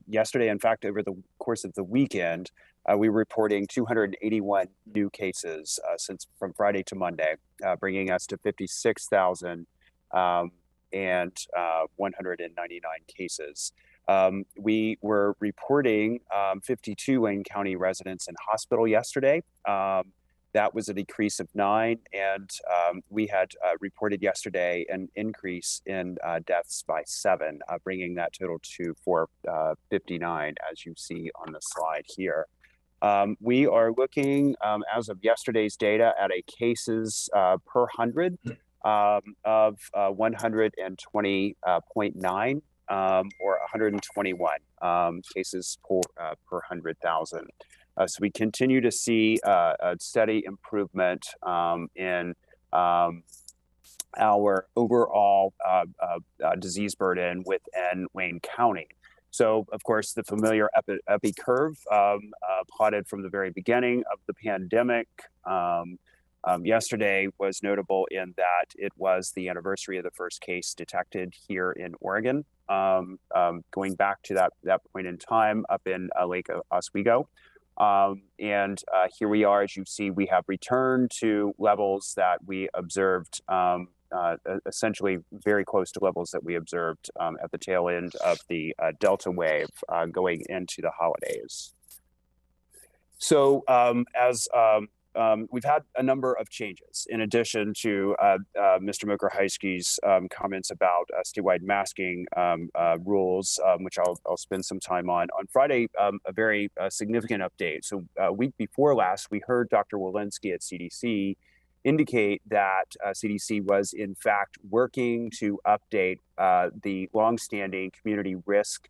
yesterday, in fact, over the course of the weekend, we were reporting 281 new cases from Friday to Monday, bringing us to 56,000 and 199 cases. We were reporting 52 Wayne County residents in hospital yesterday. That was a decrease of 9, and we had reported yesterday an increase in deaths by 7, bringing that total to 459, as you see on the slide here. We are looking, as of yesterday's data, at a cases per 100 of 120.9 or 121 cases per 100,000. So we continue to see a steady improvement in our overall disease burden within Wayne County. So, of course, the familiar epi curve plotted from the very beginning of the pandemic. Yesterday was notable in that it was the anniversary of the first case detected here in Oregon. Going back to that point in time up in Lake Oswego. And here we are, as you see, we have returned to levels that we observed, essentially very close to levels that we observed at the tail end of the Delta wave going into the holidays. So we've had a number of changes in addition to Mr. Mokrahysky's comments about statewide masking rules, which I'll spend some time on. On Friday, a very significant update. So a week before last, we heard Dr. Walensky at CDC indicate that CDC was in fact working to update the longstanding community risk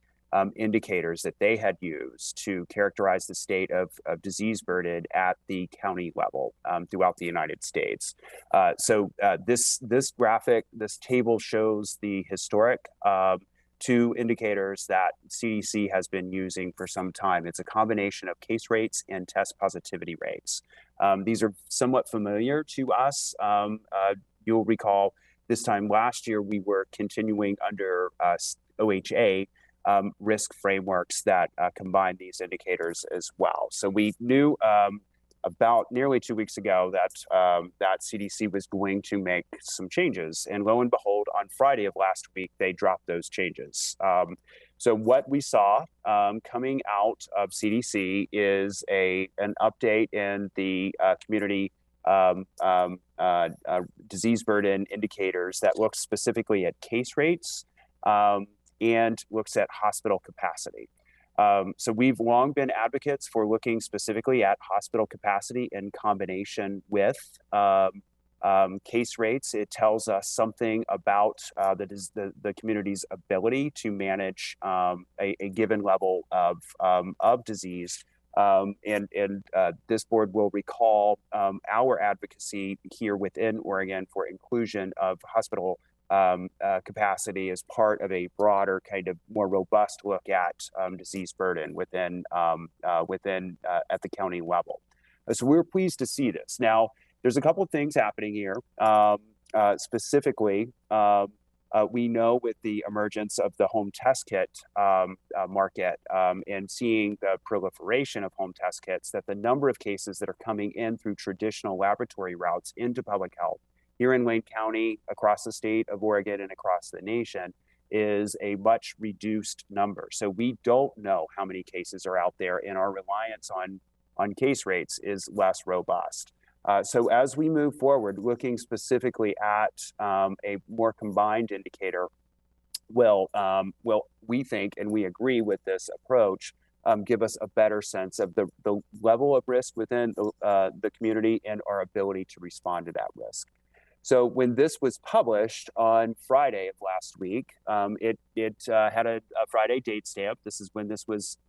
indicators that they had used to characterize the state of disease burden at the county level throughout the United States. So this graphic, this table shows the historic 2 indicators that CDC has been using for some time. It's a combination of case rates and test positivity rates. These are somewhat familiar to us. You'll recall this time last year, we were continuing under OHA risk frameworks that combine these indicators as well. So we knew about nearly 2 weeks ago that that CDC was going to make some changes, and lo and behold, on Friday of last week they dropped those changes. So what we saw coming out of CDC is an update in the community disease burden indicators that look specifically at case rates and looks at hospital capacity. So we've long been advocates for looking specifically at hospital capacity in combination with case rates. It tells us something about the community's ability to manage a given level of disease. And this board will recall our advocacy here within Oregon for inclusion of hospital capacity as part of a broader kind of more robust look at disease burden within at the county level. So we're pleased to see this. Now, there's a couple of things happening here. Specifically, we know with the emergence of the home test kit market and seeing the proliferation of home test kits, that the number of cases that are coming in through traditional laboratory routes into public health here in Wayne County, across the state of Oregon, and across the nation is a much reduced number. So we don't know how many cases are out there, and our reliance on case rates is less robust. So as we move forward, looking specifically at a more combined indicator will we think, and we agree with this approach, give us a better sense of the level of risk within the community and our ability to respond to that risk. So when this was published on Friday of last week, it had a Friday date stamp. This is when this was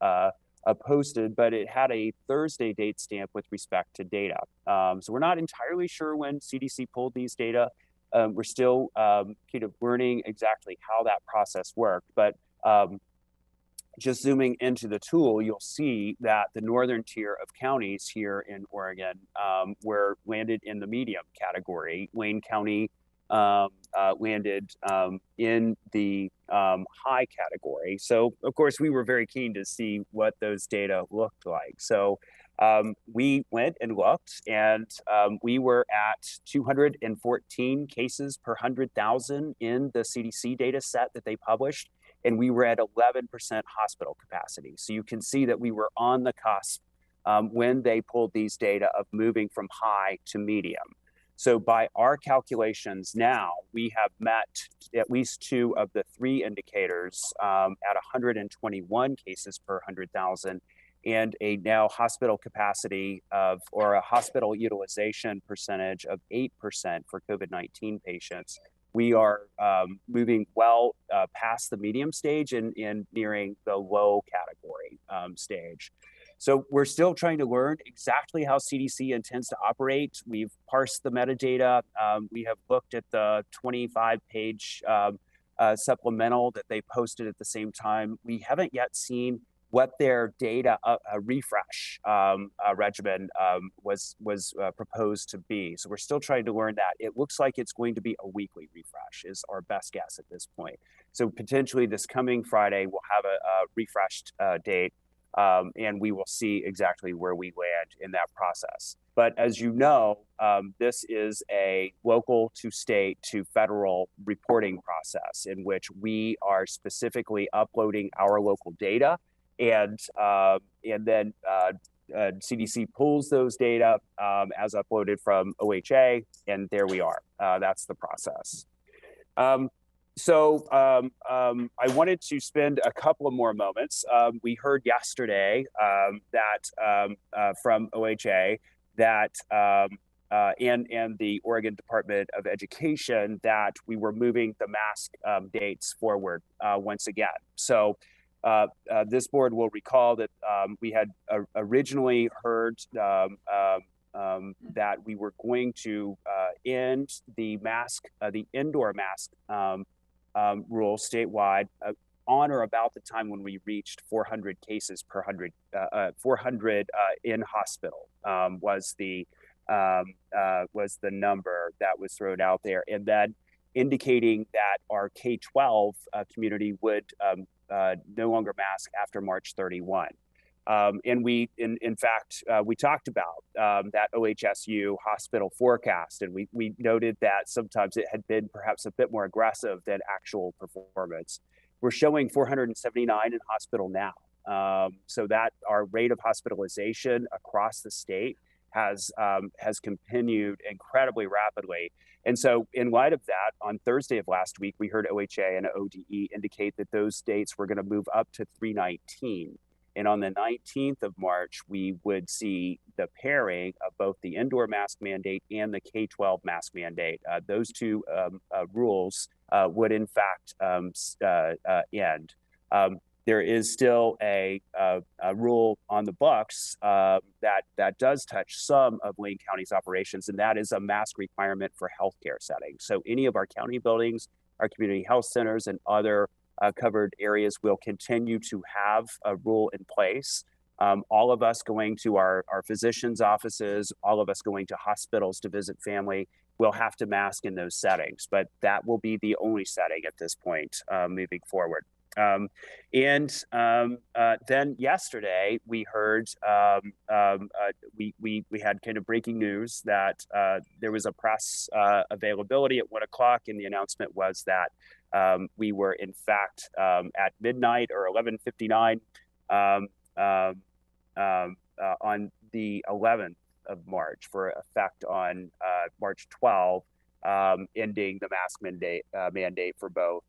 posted, but it had a Thursday date stamp with respect to data. So we're not entirely sure when CDC pulled these data. We're still kind of learning exactly how that process worked, but just zooming into the tool, you'll see that the northern tier of counties here in Oregon were landed in the medium category. Wayne County landed in the high category. So of course we were very keen to see what those data looked like. So we went and looked, and we were at 214 cases per 100,000 in the CDC data set that they published, and we were at 11% hospital capacity. So you can see that we were on the cusp when they pulled these data of moving from high to medium. So by our calculations now, we have met at least 2 of the 3 indicators at 121 cases per 100,000, and a now hospital capacity of, or a hospital utilization percentage of 8% for COVID-19 patients. We are moving well past the medium stage and nearing the low category stage. So we're still trying to learn exactly how CDC intends to operate. We've parsed the metadata. We have looked at the 25-page supplemental that they posted at the same time. We haven't yet seen what their data refresh regimen was proposed to be. So we're still trying to learn that. It looks like it's going to be a weekly refresh is our best guess at this point. So potentially this coming Friday, we'll have a refreshed date, and we will see exactly where we land in that process. But as you know, this is a local to state to federal reporting process in which we are specifically uploading our local data, and then CDC pulls those data as uploaded from OHA, and there we are. That's the process. So I wanted to spend a couple of more moments. We heard yesterday that from OHA that and the Oregon Department of Education that we were moving the mask dates forward once again. So this board will recall that we had originally heard that we were going to end the mask, the indoor mask rule statewide on or about the time when we reached 400 cases per 400 in hospital was the number that was thrown out there, and then indicating that our K-12 community would no longer mask after March 31. And we, in fact, we talked about that OHSU hospital forecast, and we noted that sometimes it had been perhaps a bit more aggressive than actual performance. We're showing 479 in hospital now, so that our rate of hospitalization across the state has continued incredibly rapidly. And so in light of that, on Thursday of last week, we heard OHA and ODE indicate that those dates were going to move up to 319. And on the 19th of March, we would see the pairing of both the indoor mask mandate and the K-12 mask mandate. Those two rules would in fact end. There is still a rule on the books that does touch some of Lane County's operations, and that is a mask requirement for healthcare settings. So any of our county buildings, our community health centers, and other covered areas will continue to have a rule in place. All of us going to our physicians' offices, all of us going to hospitals to visit family will have to mask in those settings, but that will be the only setting at this point moving forward. Then yesterday we heard we had kind of breaking news that there was a press availability at 1 o'clock, and the announcement was that we were in fact at midnight or 11:59 on the 11th of March for effect on March 12, ending the mask mandate for both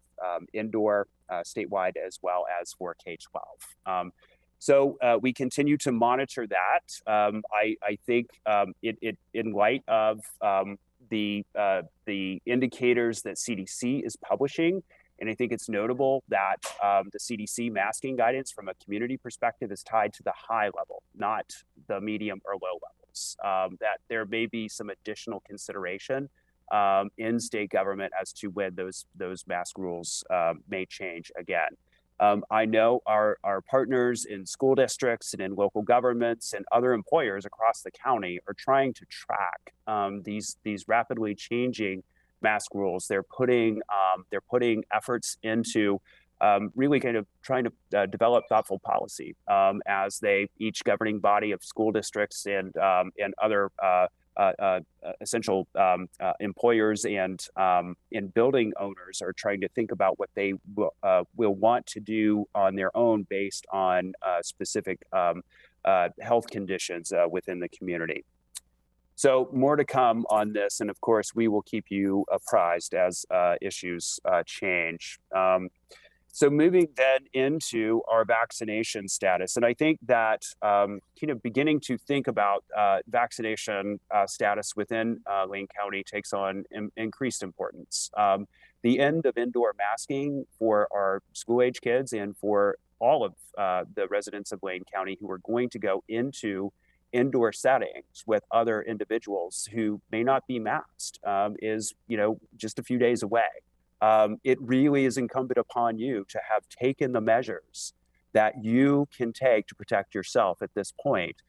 indoor statewide as well as for K-12. So we continue to monitor that. I think it in light of the indicators that CDC is publishing, And I think it's notable that the CDC masking guidance from a community perspective is tied to the high level, not the medium or low levels. That there may be some additional consideration in state government as to when those mask rules may change again. I know our partners in school districts and in local governments and other employers across the county are trying to track these rapidly changing mask rules. They're putting efforts into really kind of trying to develop thoughtful policy as each governing body of school districts and other essential employers and building owners are trying to think about what they will want to do on their own based on specific health conditions within the community. So more to come on this, and of course we will keep you apprised as issues change. So moving then into our vaccination status, and I think that kind of beginning to think about vaccination status within Lane County takes on increased importance. The end of indoor masking for our school-age kids and for all of the residents of Lane County who are going to go into indoor settings with other individuals who may not be masked is, just a few days away. It really is incumbent upon you to have taken the measures that you can take to protect yourself at this point.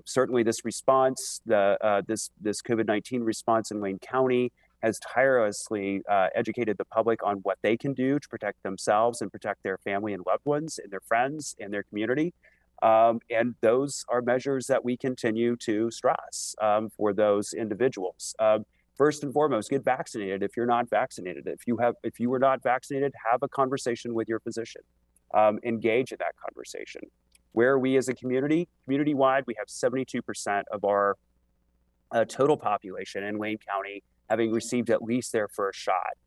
Certainly this response, this COVID-19 response in Wayne County has tirelessly educated the public on what they can do to protect themselves and protect their family and loved ones and their friends and their community. And those are measures that we continue to stress for those individuals. First and foremost, get vaccinated if you're not vaccinated. If you were not vaccinated, have a conversation with your physician. Engage in that conversation. Where are we as a community-wide, we have 72% of our total population in Wayne County having received at least their first shot.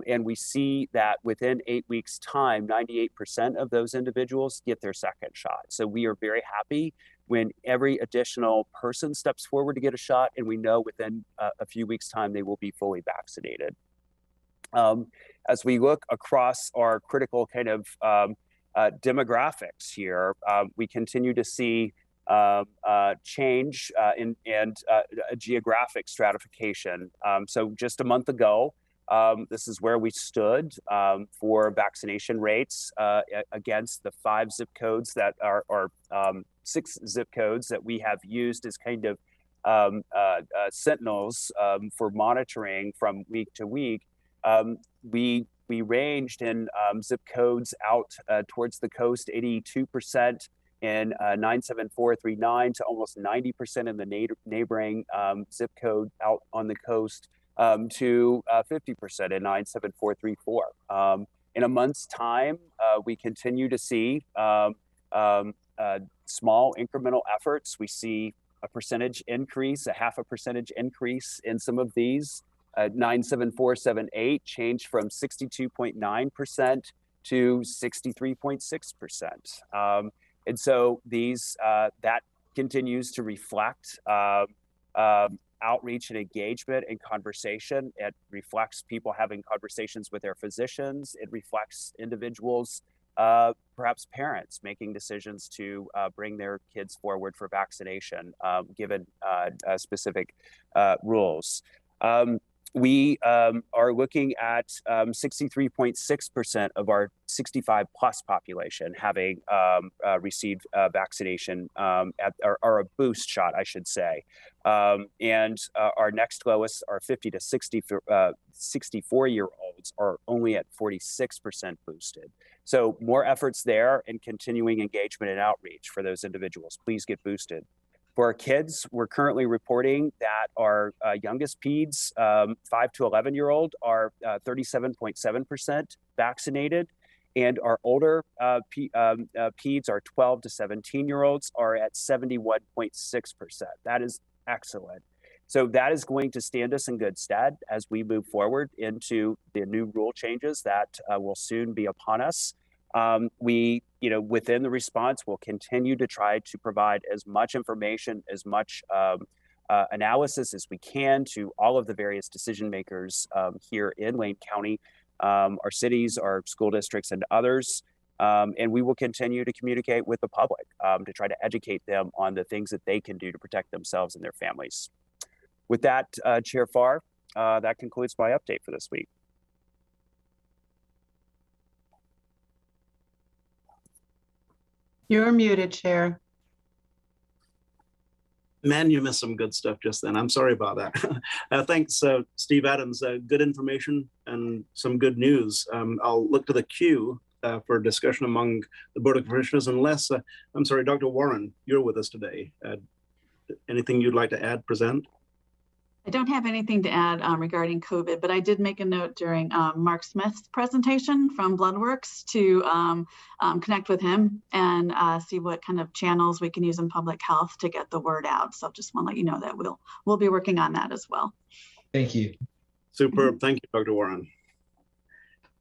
And we see that within 8 weeks' time, 98% of those individuals get their second shot. So we are very happy when every additional person steps forward to get a shot, and we know within a few weeks' time they will be fully vaccinated. As we look across our critical kind of demographics here, we continue to see change and a geographic stratification. So just a month ago, this is where we stood for vaccination rates against the 5 zip codes that are 6 zip codes that we have used as kind of sentinels for monitoring from week to week. We ranged in zip codes out towards the coast, 82% in 97439 to almost 90% in the neighboring zip code out on the coast. To 50% in 97434. In a month's time, we continue to see small incremental efforts. We see a percentage increase, a 0.5% increase in some of these. 97478 changed from 62.9% to 63.6%. And so that continues to reflect outreach and engagement and conversation. It reflects people having conversations with their physicians. It reflects individuals, perhaps parents, making decisions to bring their kids forward for vaccination, given specific rules. We are looking at 63.6% of our 65 plus population having received vaccination or a boost shot, I should say. And our next lowest, our 50 to 64-year-olds are only at 46% boosted. So more efforts there and continuing engagement and outreach for those individuals. Please get boosted. For our kids, we're currently reporting that our youngest peds, 5 to 11-year-old, are 37.7% vaccinated, and our older peds, our 12 to 17-year-olds, are at 71.6%. That is excellent. So that is going to stand us in good stead as we move forward into the new rule changes that will soon be upon us. We, within the response, will continue to try to provide as much information, as much analysis as we can to all of the various decision makers here in Lane County our cities, our school districts, and others. And we will continue to communicate with the public to try to educate them on the things that they can do to protect themselves and their families. With that, Chair Farr, that concludes my update for this week. You're muted, Chair. Man, you missed some good stuff just then. I'm sorry about that. Thanks, Steve Adams. Good information and some good news. I'll look to the queue for discussion among the Board of Commissioners, unless, I'm sorry, Dr. Warren, you're with us today. Anything you'd like to add, present? I don't have anything to add regarding COVID, but I did make a note during Mark Smith's presentation from BloodWorks to connect with him and see what kind of channels we can use in public health to get the word out. So just want to let you know that we'll be working on that as well. Thank you. Superb. Thank you, Dr. Warren.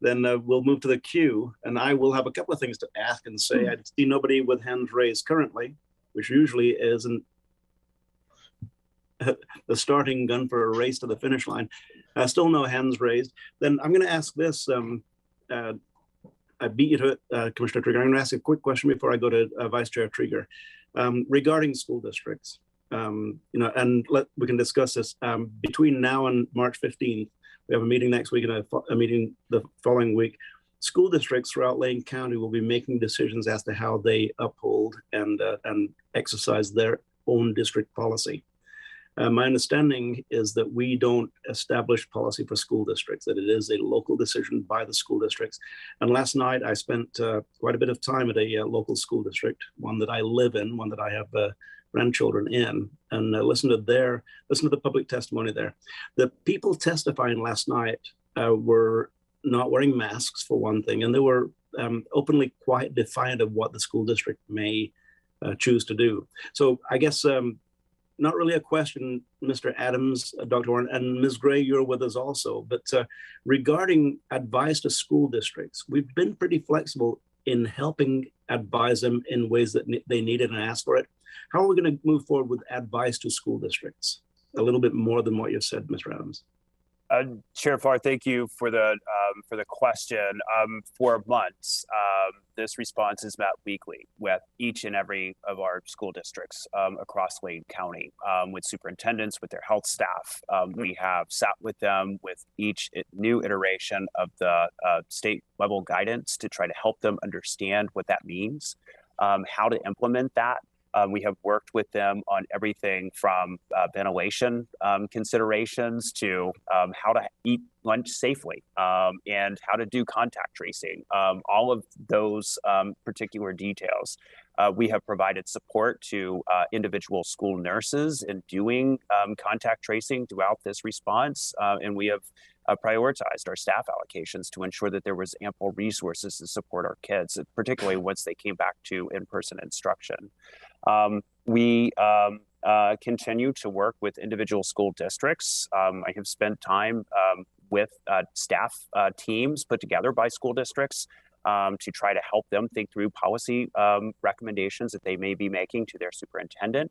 Then we'll move to the queue, and I will have a couple of things to ask and say. I see nobody with hands raised currently, which usually isn't the starting gun for a race to the finish line. Still no hands raised. Then I'm going to ask this. I beat you to it, Commissioner Trieger. I'm going to ask a quick question before I go to Vice Chair Trieger regarding school districts. You know, and we can discuss this between now and March 15th. We have a meeting next week and a meeting the following week. School districts throughout Lane County will be making decisions as to how they uphold and exercise their own district policy. My understanding is that we don't establish policy for school districts, that it is a local decision by the school districts. And last night I spent quite a bit of time at a local school district, one that I live in, one that I have grandchildren in, and listen to the public testimony there. The people testifying last night were not wearing masks, for one thing, and they were openly quite defiant of what the school district may choose to do. So I guess not really a question, Mr. Adams, Dr. Warren, and Ms. Gray, you're with us also, but regarding advice to school districts, we've been pretty flexible in helping advise them in ways that they need it and ask for it. How are we going to move forward with advice to school districts? A little bit more than what you said, Mr. Adams. Chair Farr, thank you for the question. For months, this response is met weekly with each and every of our school districts across Lane County, with superintendents, with their health staff. We have sat with them with each new iteration of the state level guidance to try to help them understand what that means, how to implement that. We have worked with them on everything from ventilation considerations to how to eat lunch safely and how to do contact tracing. All of those particular details. We have provided support to individual school nurses in doing contact tracing throughout this response. And we have prioritized our staff allocations to ensure that there was ample resources to support our kids, particularly once they came back to in-person instruction. We continue to work with individual school districts. I have spent time with staff teams put together by school districts to try to help them think through policy recommendations that they may be making to their superintendent,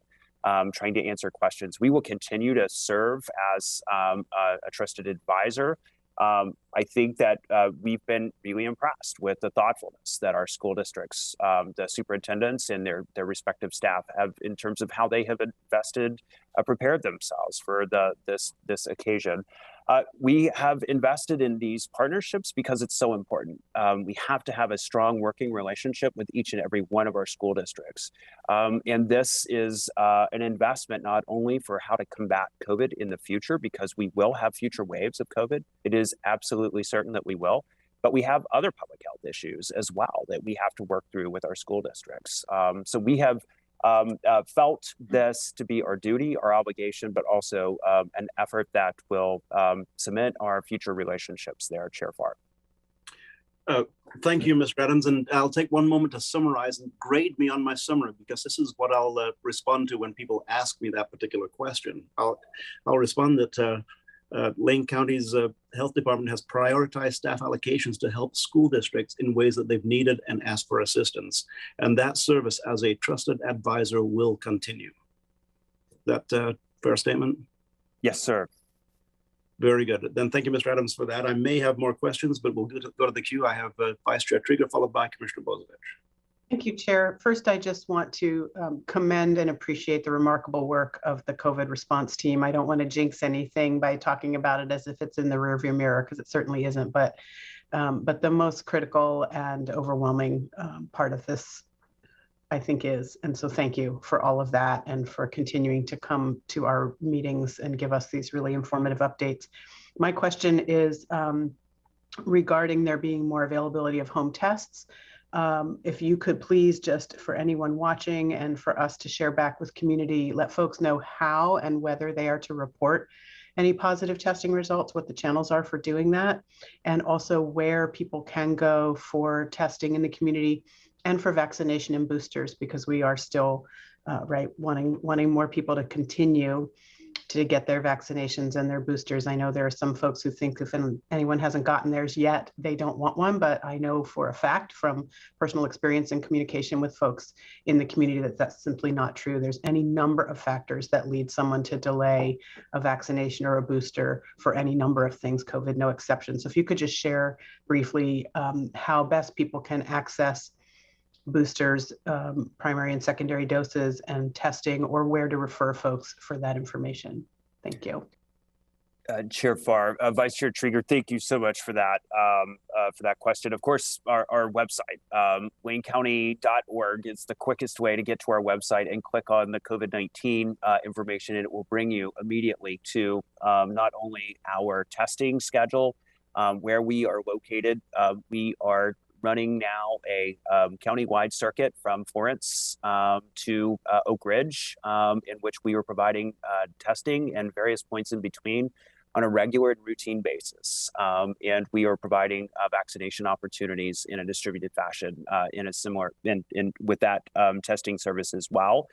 trying to answer questions. We will continue to serve as a trusted advisor. I think that we've been really impressed with the thoughtfulness that our school districts, the superintendents and their respective staff have in terms of how they have invested, prepared themselves for this occasion. We have invested in these partnerships because it's so important. We have to have a strong working relationship with each and every one of our school districts. And this is an investment not only for how to combat COVID in the future, because we will have future waves of COVID. It is absolutely certain that we will. But we have other public health issues as well that we have to work through with our school districts. So we have felt this to be our duty, our obligation, but also an effort that will cement our future relationships there, Chair Farr. Thank you, Mr. Adams. And I'll take one moment to summarize and grade me on my summary, because this is what I'll respond to when people ask me that particular question. I'll respond that Lane County's health department has prioritized staff allocations to help school districts in ways that they've needed and asked for assistance. And that service as a trusted advisor will continue. That fair statement? Yes, sir. Very good. Then thank you, Mr. Adams, for that. I may have more questions, but we'll go to the queue. I have Vice Chair Trieger, followed by Commissioner Bozovich. Thank you, Chair. First, I just want to commend and appreciate the remarkable work of the COVID response team. I don't want to jinx anything by talking about it as if it's in the rearview mirror, because it certainly isn't. But the most critical and overwhelming part of this, I think, is. And so thank you for all of that and for continuing to come to our meetings and give us these really informative updates. My question is regarding there being more availability of home tests. If you could please, just for anyone watching and for us to share back with community, let folks know how and whether they are to report any positive testing results, what the channels are for doing that, and also where people can go for testing in the community and for vaccination and boosters, because we are still wanting more people to continue to get their vaccinations and their boosters. I know there are some folks who think if anyone hasn't gotten theirs yet, they don't want one, but I know for a fact from personal experience and communication with folks in the community that that's simply not true. There's any number of factors that lead someone to delay a vaccination or a booster for any number of things, COVID no exception. So if you could just share briefly how best people can access boosters, primary and secondary doses, and testing, or where to refer folks for that information. Thank you. Chair Farr, Vice Chair Trieger, thank you so much for that question. Of course, our website, waynecounty.org, is the quickest way to get to our website and click on the COVID-19 information, and it will bring you immediately to not only our testing schedule, where we are located. We are running now a county-wide circuit from Florence to Oak Ridge, in which we are providing testing and various points in between on a regular and routine basis. And we are providing vaccination opportunities in a distributed fashion in a similar, with that testing service as well.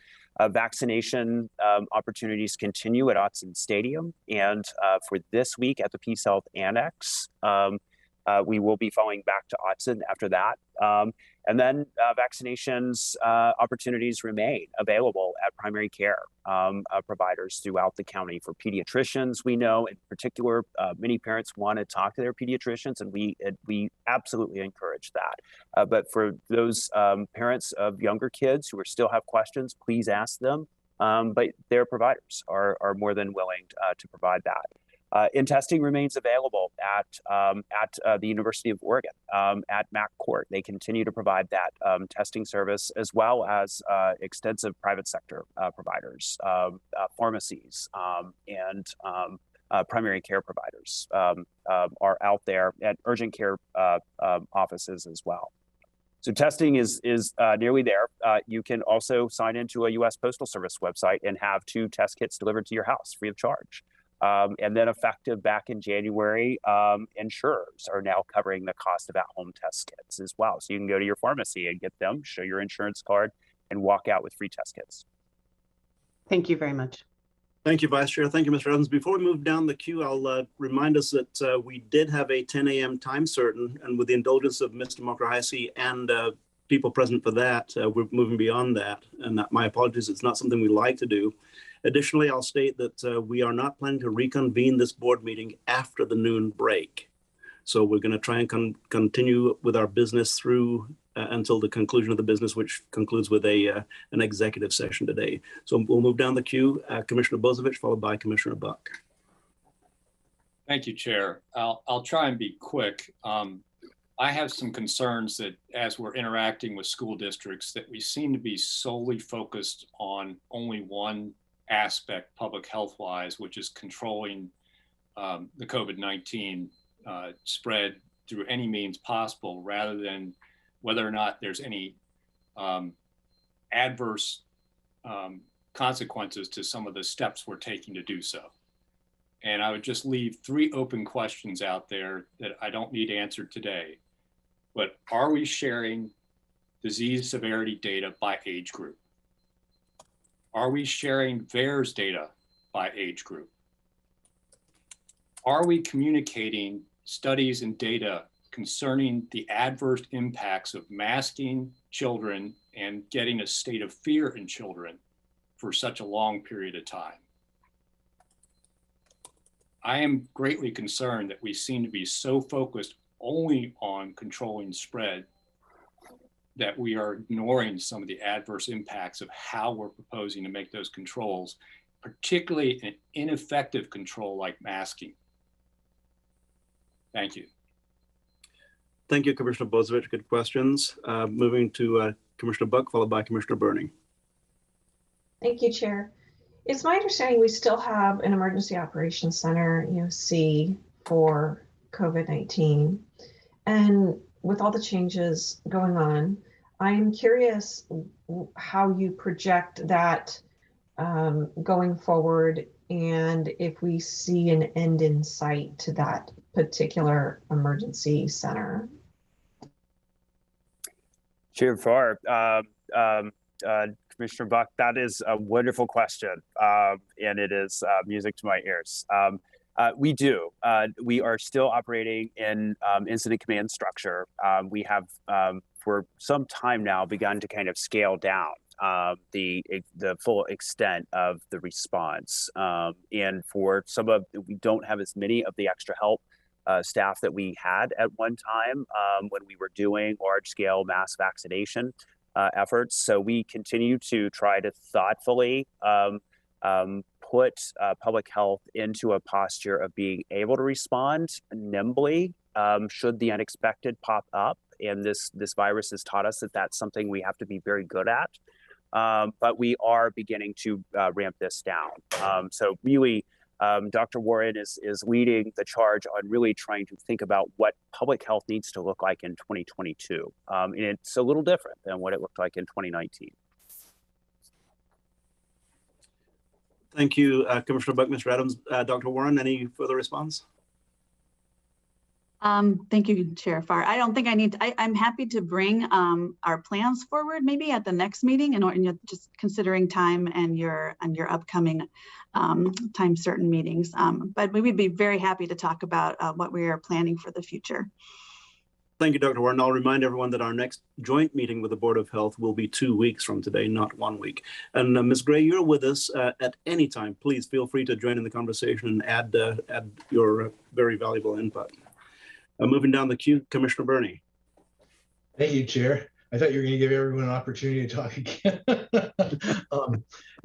Vaccination opportunities continue at Autzen Stadium, and for this week at the Peace Health Annex, we will be falling back to Autzen after that. And then vaccinations opportunities remain available at primary care providers throughout the county. For pediatricians, we know in particular, many parents want to talk to their pediatricians, and we absolutely encourage that. But for those parents of younger kids who still have questions, please ask them. But their providers are more than willing to provide that. And testing remains available at the University of Oregon, at Mac Court. They continue to provide that testing service, as well as extensive private sector providers, pharmacies, and primary care providers are out there, at urgent care offices as well. So testing is nearly there. You can also sign into a U.S. Postal Service website and have 2 test kits delivered to your house free of charge. And then effective back in January, insurers are now covering the cost of at-home test kits as well. So you can go to your pharmacy and get them, show your insurance card, and walk out with free test kits. Thank you very much. Thank you, Vice Chair. Thank you, Mr. Evans. Before we move down the queue, I'll remind us that we did have a 10 a.m. time certain, and with the indulgence of Mr. Mokrahisi and people present for that, we're moving beyond that. And my apologies, it's not something we like to do. Additionally, I'll state that we are not planning to reconvene this board meeting after the noon break. So we're going to try and continue with our business through until the conclusion of the business, which concludes with an executive session today. So we'll move down the queue. Commissioner Bozovich, followed by Commissioner Buck. Thank you, Chair. I'll try and be quick. I have some concerns that as we're interacting with school districts, that we seem to be solely focused on only one aspect public health wise, which is controlling the COVID-19 spread through any means possible, rather than whether or not there's any adverse consequences to some of the steps we're taking to do so. And I would just leave 3 open questions out there that I don't need answered today. But are we sharing disease severity data by age group? Are we sharing VAERS data by age group? Are we communicating studies and data concerning the adverse impacts of masking children and getting a state of fear in children for such a long period of time? I am greatly concerned that we seem to be so focused only on controlling spread that we are ignoring some of the adverse impacts of how we're proposing to make those controls, particularly an ineffective control like masking. Thank you. Thank you, Commissioner Bozievich. Good questions. Moving to Commissioner Buck, followed by Commissioner Burney. Thank you, Chair. It's my understanding we still have an Emergency Operations Center, EOC, for COVID-19. And with all the changes going on, I'm curious how you project that going forward, and if we see an end in sight to that particular emergency center. Chair Farr, Commissioner Buck, that is a wonderful question, and it is music to my ears. We do. We are still operating in incident command structure. We have, for some time now, begun to kind of scale down the full extent of the response. And for some of, we don't have as many of the extra help staff that we had at one time when we were doing large-scale mass vaccination efforts. So we continue to try to thoughtfully put public health into a posture of being able to respond nimbly should the unexpected pop up. And this virus has taught us that that's something we have to be very good at. But we are beginning to ramp this down. So really, Dr. Warren is leading the charge on really trying to think about what public health needs to look like in 2022. And it's a little different than what it looked like in 2019. Thank you, Commissioner Buck. Mr. Adams, Dr. Warren, any further response? Thank you, Chair Farr. I don't think I need to, I'm happy to bring our plans forward maybe at the next meeting, and just considering time and your upcoming time certain meetings. But we would be very happy to talk about what we are planning for the future. Thank you, Dr. Warren. I'll remind everyone that our next joint meeting with the Board of Health will be 2 weeks from today, not 1 week. And Ms. Gray, you're with us at any time. Please feel free to join in the conversation and add your very valuable input. Moving down the queue, Commissioner Burney. Thank you, Chair. I thought you were going to give everyone an opportunity to talk again.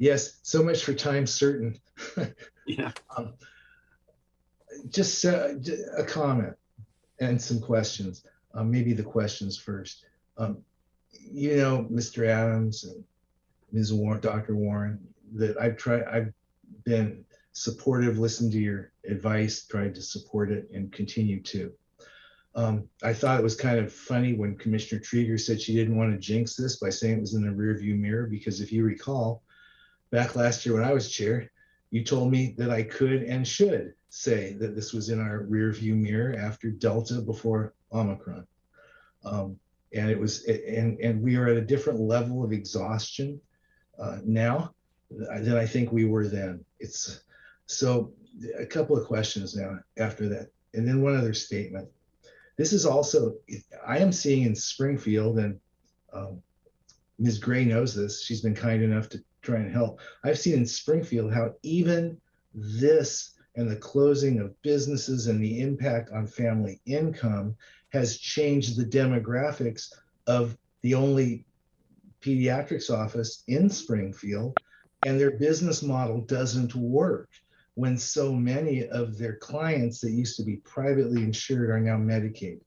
Yes, so much for time certain. Yeah. Just a comment and some questions. Maybe the questions first. You know, Mr. Adams and Ms. Warren, Dr. Warren, that I've been supportive, listened to your advice, tried to support it, and continue to. I thought it was kind of funny when Commissioner Trieger said she didn't want to jinx this by saying it was in the rearview mirror, because if you recall, back last year when I was chair, you told me that I could and should say that this was in our rearview mirror after Delta before Omicron. And it was, and we are at a different level of exhaustion now than I think we were then. It's so a couple of questions now after that, and then one other statement. This is also, I am seeing in Springfield, and Ms. Gray knows this, she's been kind enough to try and help. I've seen in Springfield how even this and the closing of businesses and the impact on family income has changed the demographics of the only pediatrics office in Springfield, and their business model doesn't work when so many of their clients that used to be privately insured are now Medicaid.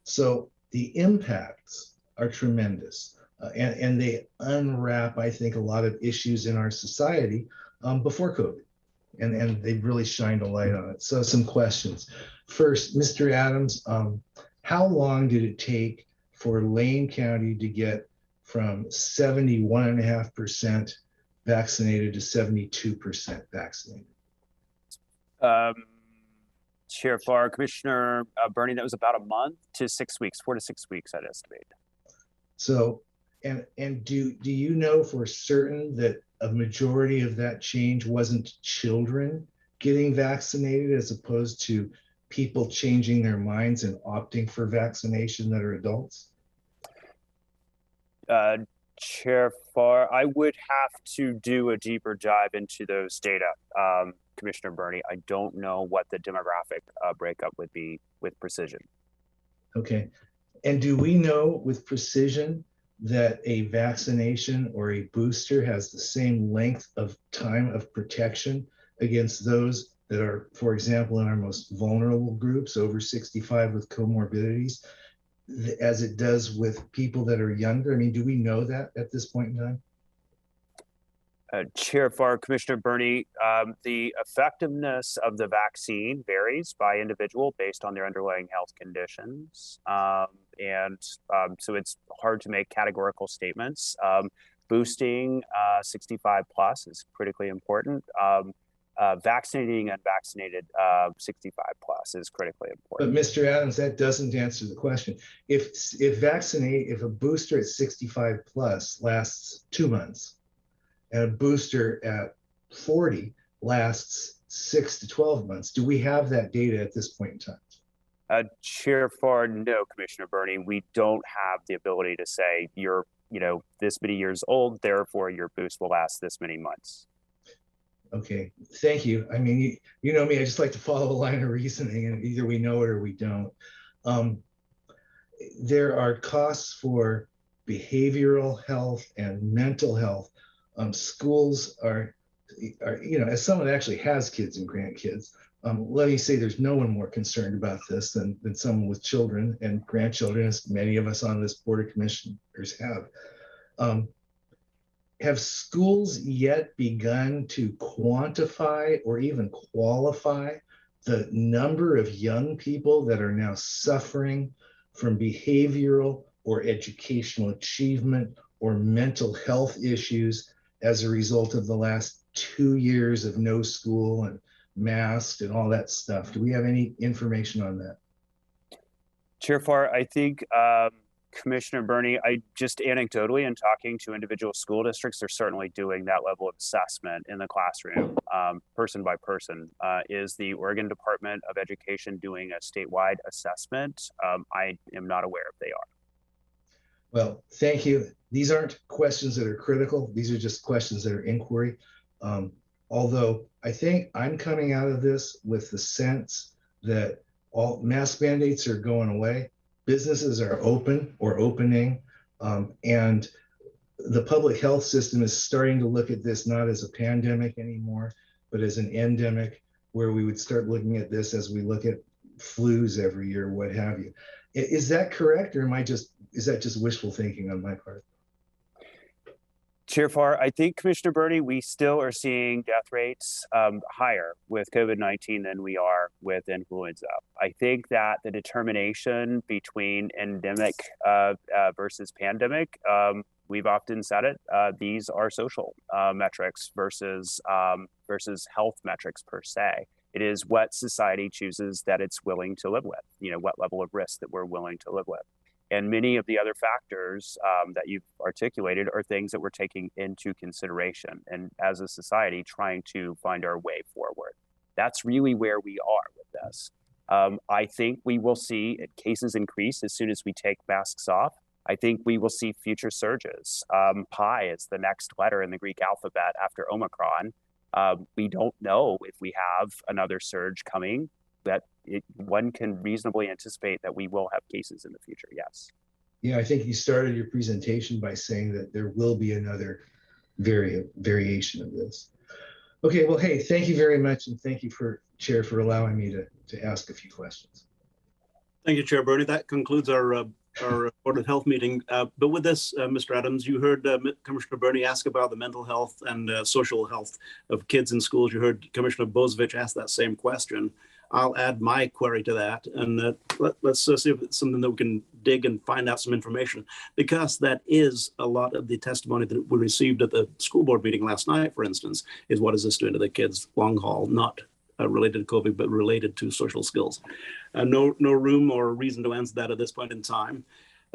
So the impacts are tremendous, and they unwrap, I think, a lot of issues in our society before COVID, and they've really shined a light on it. So some questions. First, Mr. Adams, how long did it take for Lane County to get from 71.5% vaccinated to 72% vaccinated? Chair Farr, Commissioner Burney, that was about a month to 6 weeks, 4 to 6 weeks, I'd estimate. So, and do you know for certain that a majority of that change wasn't children getting vaccinated as opposed to people changing their minds and opting for vaccination that are adults? Chair Farr, I would have to do a deeper dive into those data, Commissioner Burney. I don't know what the demographic breakup would be with precision. Okay. And do we know with precision that a vaccination or a booster has the same length of time of protection against those that are, for example, in our most vulnerable groups over 65 with comorbidities, as it does with people that are younger? I mean, do we know that at this point in time? Chair Farr, Commissioner Burney, the effectiveness of the vaccine varies by individual based on their underlying health conditions. So it's hard to make categorical statements. Boosting 65 plus is critically important. Vaccinating unvaccinated 65 plus is critically important. But Mr. Adams, that doesn't answer the question. If a booster at 65 plus lasts 2 months, and a booster at 40 lasts 6 to 12 months, do we have that data at this point in time? Chair Farr, no, Commissioner Burney, we don't have the ability to say you're, this many years old, therefore your boost will last this many months. Okay, thank you. I mean, you know me, I just like to follow a line of reasoning, and either we know it or we don't. There are costs for behavioral health and mental health. Schools are, as someone that actually has kids and grandkids, let me say there's no one more concerned about this than someone with children and grandchildren, as many of us on this Board of Commissioners have. Have schools yet begun to quantify or even qualify the number of young people that are now suffering from behavioral or educational achievement or mental health issues as a result of the last 2 years of no school and masked and all that stuff? Do we have any information on that? Chair Farr, I think Commissioner Burney, I just anecdotally in talking to individual school districts, they're certainly doing that level of assessment in the classroom, person by person. Is the Oregon Department of Education doing a statewide assessment? I am not aware if they are. Well, thank you. These aren't questions that are critical. These are just questions that are inquiry. Although I think I'm coming out of this with the sense that all mask mandates are going away. Businesses are open or opening, and the public health system is starting to look at this not as a pandemic anymore, but as an endemic, where we would start looking at this as we look at flus every year, what have you. Is that correct, or is that just wishful thinking on my part? Chair Farr, I think, Commissioner Burney, we still are seeing death rates higher with COVID-19 than we are with influenza. I think that the determination between endemic versus pandemic, we've often said it, these are social metrics versus health metrics per se. It is what society chooses that it's willing to live with, what level of risk that we're willing to live with. And many of the other factors that you've articulated are things that we're taking into consideration and as a society trying to find our way forward. That's really where we are with this. I think we will see cases increase as soon as we take masks off. I think we will see future surges. Pi is the next letter in the Greek alphabet after Omicron. We don't know if we have another surge coming. That one can reasonably anticipate that we will have cases in the future, yes. Yeah, I think you started your presentation by saying that there will be another variation of this. Okay, well, hey, thank you very much, and thank you, Chair, for allowing me to ask a few questions. Thank you, Chair Burney. That concludes our Board of Health meeting. But with this, Mr. Adams, you heard Commissioner Burney ask about the mental health and social health of kids in schools. You heard Commissioner Bozovich ask that same question. I'll add my query to that, and let's see if it's something that we can dig and find out some information, because that is a lot of the testimony that we received at the school board meeting last night, for instance, is what is this doing to the kids long haul, not related to COVID, but related to social skills. No room or reason to answer that at this point in time.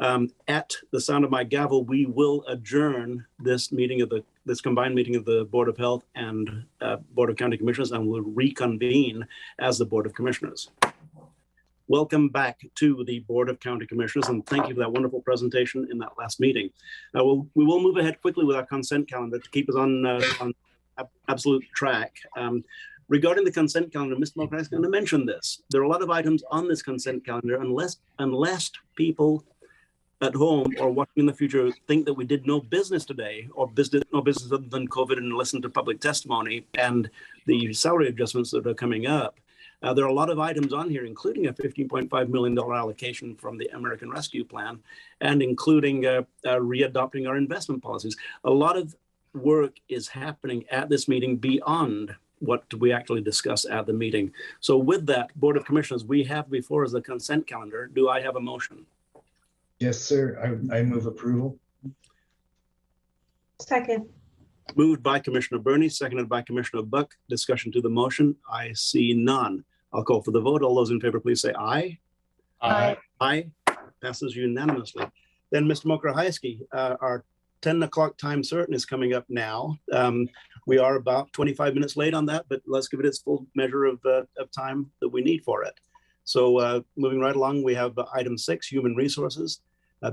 At the sound of my gavel, we will adjourn this meeting of this combined meeting of the Board of Health and Board of County Commissioners, and we'll reconvene as the Board of Commissioners. welcome back to the Board of County Commissioners, and thank you for that wonderful presentation in that last meeting. We will move ahead quickly with our consent calendar to keep us on absolute track. Regarding the consent calendar, Mr. Mulcahy is going to mention this. There are a lot of items on this consent calendar, unless people at home or watching in the future think that we did no business today, or no business other than COVID, and listen to public testimony and the salary adjustments that are coming up. There are a lot of items on here, including a $15.5 million allocation from the American Rescue Plan, and including readopting our investment policies. A lot of work is happening at this meeting beyond what we actually discuss at the meeting. So with that, Board of Commissioners, we have before us the consent calendar. Do I have a motion? Yes, sir. I move approval. Second. Moved by Commissioner Burney, seconded by Commissioner Buck. Discussion to the motion. I see none. I'll call for the vote. All those in favor, please say aye. Aye. Aye. Passes unanimously. Then, Mr. Mulcahy, our 10 o'clock time certain is coming up now. We are about 25 minutes late on that, but let's give it its full measure of time that we need for it. So moving right along, we have item 6, human resources,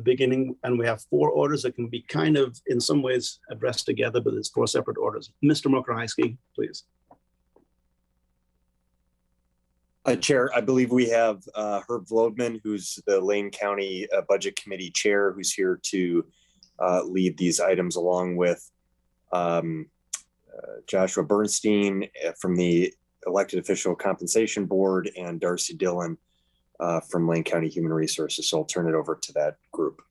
beginning, and we have 4 orders that can be kind of in some ways addressed together, but it's 4 separate orders. Mr. Mulcahy, please. Chair, I believe we have Herb Vlodman, who's the Lane County Budget Committee Chair, who's here to lead these items, along with Joshua Bernstein from the Elected Official Compensation Board and Darcy Dillon from Lane County Human Resources. So I'll turn it over to that group.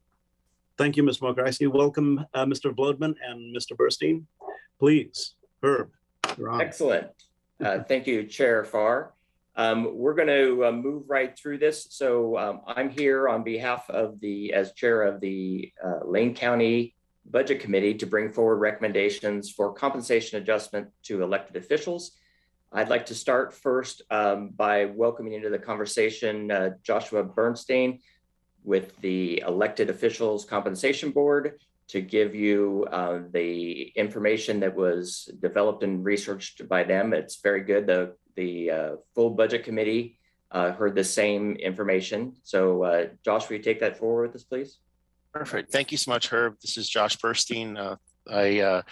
Thank you, Ms. Mulcahy. Welcome, Mr. Vlodman and Mr. Bernstein. Please, Herb, you're on. Excellent. Thank you, Chair Farr. We're going to move right through this. So I'm here on behalf of as chair of the Lane County Budget Committee to bring forward recommendations for compensation adjustment to elected officials. I'd like to start first by welcoming into the conversation Joshua Bernstein with the Elected Officials Compensation Board to give you the information that was developed and researched by them. It's very good. The full budget committee heard the same information. So Josh, will you take that forward with us, please? Perfect. Thank you so much, Herb. This is Josh Bernstein. I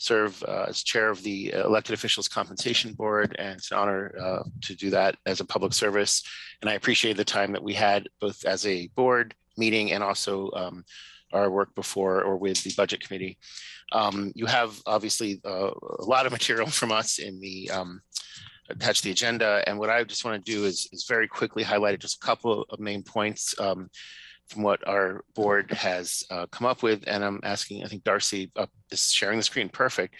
serve as chair of the Elected Officials Compensation Board, and it's an honor to do that as a public service. And I appreciate the time that we had both as a board meeting and also our work before or with the budget committee. You have obviously a lot of material from us in the attached to the agenda. And what I just want to do is very quickly highlight just a couple of main points from what our board has come up with. And I'm asking, I think Darcy is sharing the screen, perfect.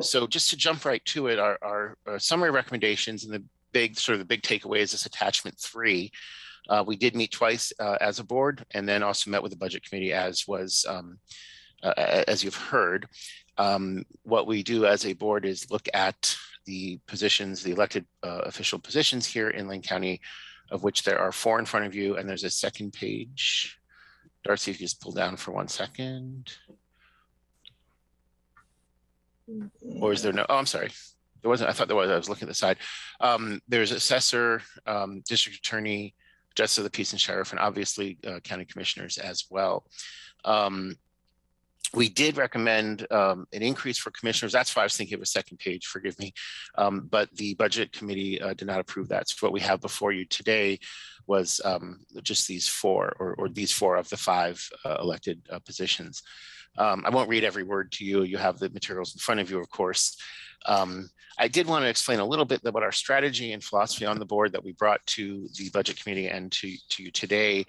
So just to jump right to it, our summary recommendations and the big takeaway is this attachment 3. We did meet twice as a board, and then also met with the budget committee as you've heard. What we do as a board is look at the positions, the elected official positions here in Lane County, of which there are 4 in front of you, and there's a second page. Darcy, if you just pull down for 1 second. Or is there no, oh, I'm sorry. There wasn't, I thought there was, I was looking at the side. There's assessor, district attorney, justice of the peace and sheriff, and obviously county commissioners as well. We did recommend an increase for commissioners. That's why I was thinking of a second page, forgive me. But the budget committee did not approve that. So what we have before you today was just these 4 or these 4 of the 5 elected positions. I won't read every word to you. You have the materials in front of you, of course. I did want to explain a little bit about our strategy and philosophy on the board that we brought to the budget committee and to you today.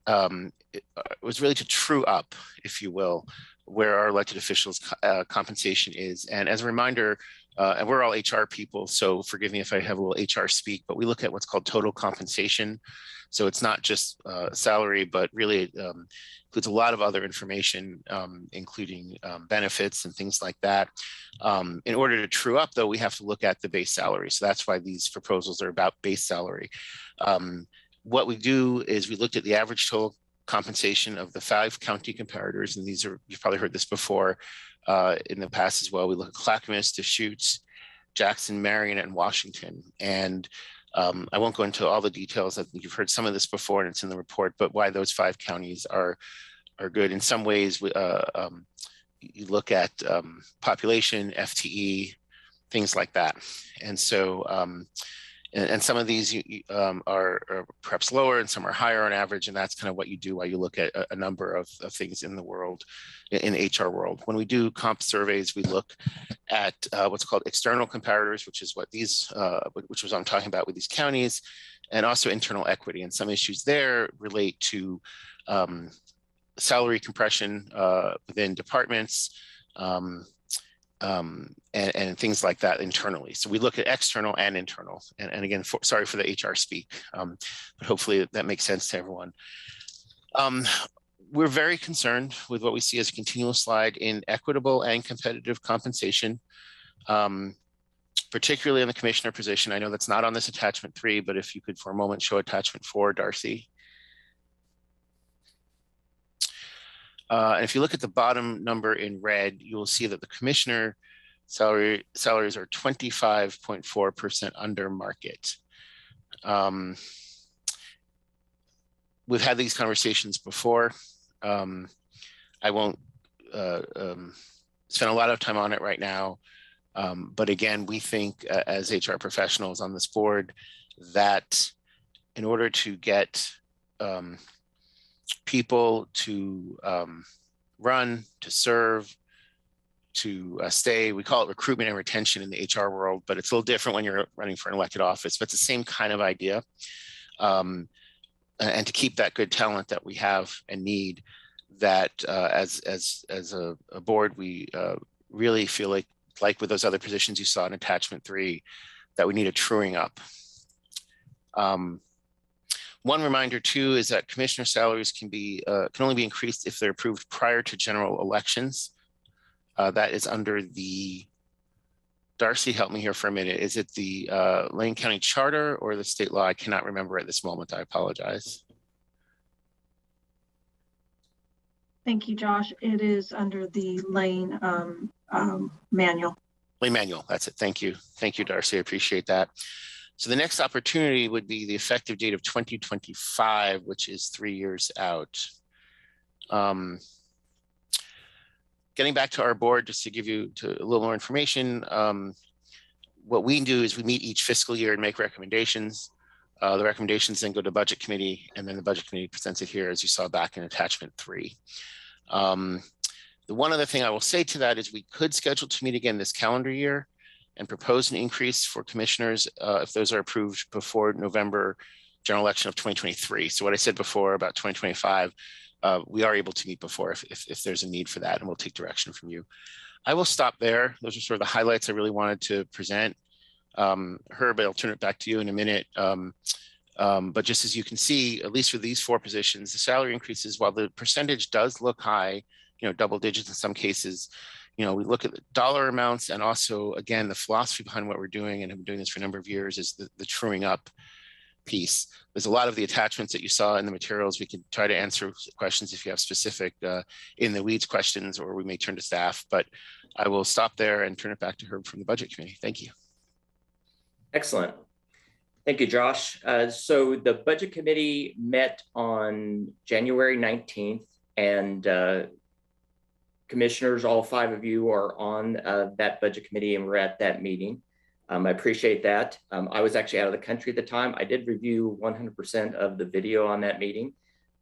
It was really to true up, if you will, where our elected officials compensation is. And as a reminder, and we're all HR people, so forgive me if I have a little HR speak, but we look at what's called total compensation. So it's not just salary, but really it includes a lot of other information, including benefits and things like that. In order to true up, though, we have to look at the base salary. So that's why these proposals are about base salary. What we do is we looked at the average total compensation of the 5 county comparators, and these are, you've probably heard this before in the past as well. We look at Clackamas, Deschutes, Jackson, Marion, and Washington. And I won't go into all the details. I think you've heard some of this before and it's in the report, but why those 5 counties are good. In some ways, you look at population, FTE, things like that. And so, and some of these are perhaps lower and some are higher on average. And that's kind of what you do while you look at a number of things in the world, in HR world. When we do comp surveys, we look at what's called external comparators, which is what these, which was I'm talking about with these counties, and also internal equity. And some issues there relate to salary compression within departments, and things like that internally. So we look at external and internal. And again, sorry for the HR speak, but hopefully that makes sense to everyone. We're very concerned with what we see as a continual slide in equitable and competitive compensation, particularly in the commissioner position. I know that's not on this attachment 3, but if you could for a moment show attachment 4, Darcy. And if you look at the bottom number in red, you will see that the commissioner salaries are 25.4% under market. We've had these conversations before. I won't spend a lot of time on it right now. But again, we think as HR professionals on this board that in order to get people to run, to serve, to stay, we call it recruitment and retention in the HR world, but it's a little different when you're running for an elected office, but it's the same kind of idea. And to keep that good talent that we have and need, that as a board, we really feel like with those other positions you saw in attachment 3, that we need a truing up. One reminder too is that commissioner salaries can only be increased if they're approved prior to general elections. That is under the, Darcy, help me here for a minute. Is it the Lane County Charter or the state law? I cannot remember at this moment. I apologize. Thank you, Josh. It is under the Lane manual. Lane manual, that's it. Thank you. Thank you, Darcy. I appreciate that. So the next opportunity would be the effective date of 2025, which is 3 years out. Getting back to our board, just to give you a little more information, what we do is we meet each fiscal year and make recommendations. The recommendations then go to budget committee, and then the budget committee presents it here, as you saw back in attachment 3. The one other thing I will say to that is we could schedule to meet again this calendar year and propose an increase for commissioners if those are approved before November general election of 2023. So what I said before about 2025, we are able to meet before if there's a need for that, and we'll take direction from you. I will stop there. Those are sort of the highlights I really wanted to present. Herb, I'll turn it back to you in a minute. But just as you can see, at least for these 4 positions, the salary increases, while the percentage does look high, double digits in some cases, we look at the dollar amounts, and also, again, the philosophy behind what we're doing, and have been doing this for a number of years, is the truing up piece. There's a lot of the attachments that you saw in the materials. We can try to answer questions if you have specific in the weeds questions, or we may turn to staff, but I will stop there and turn it back to Herb from the budget committee. Thank you. Excellent. Thank you, Josh. So the budget committee met on January 19th, and commissioners, all 5 of you are on that budget committee, and we're at that meeting. I appreciate that. I was actually out of the country at the time. I did review 100% of the video on that meeting,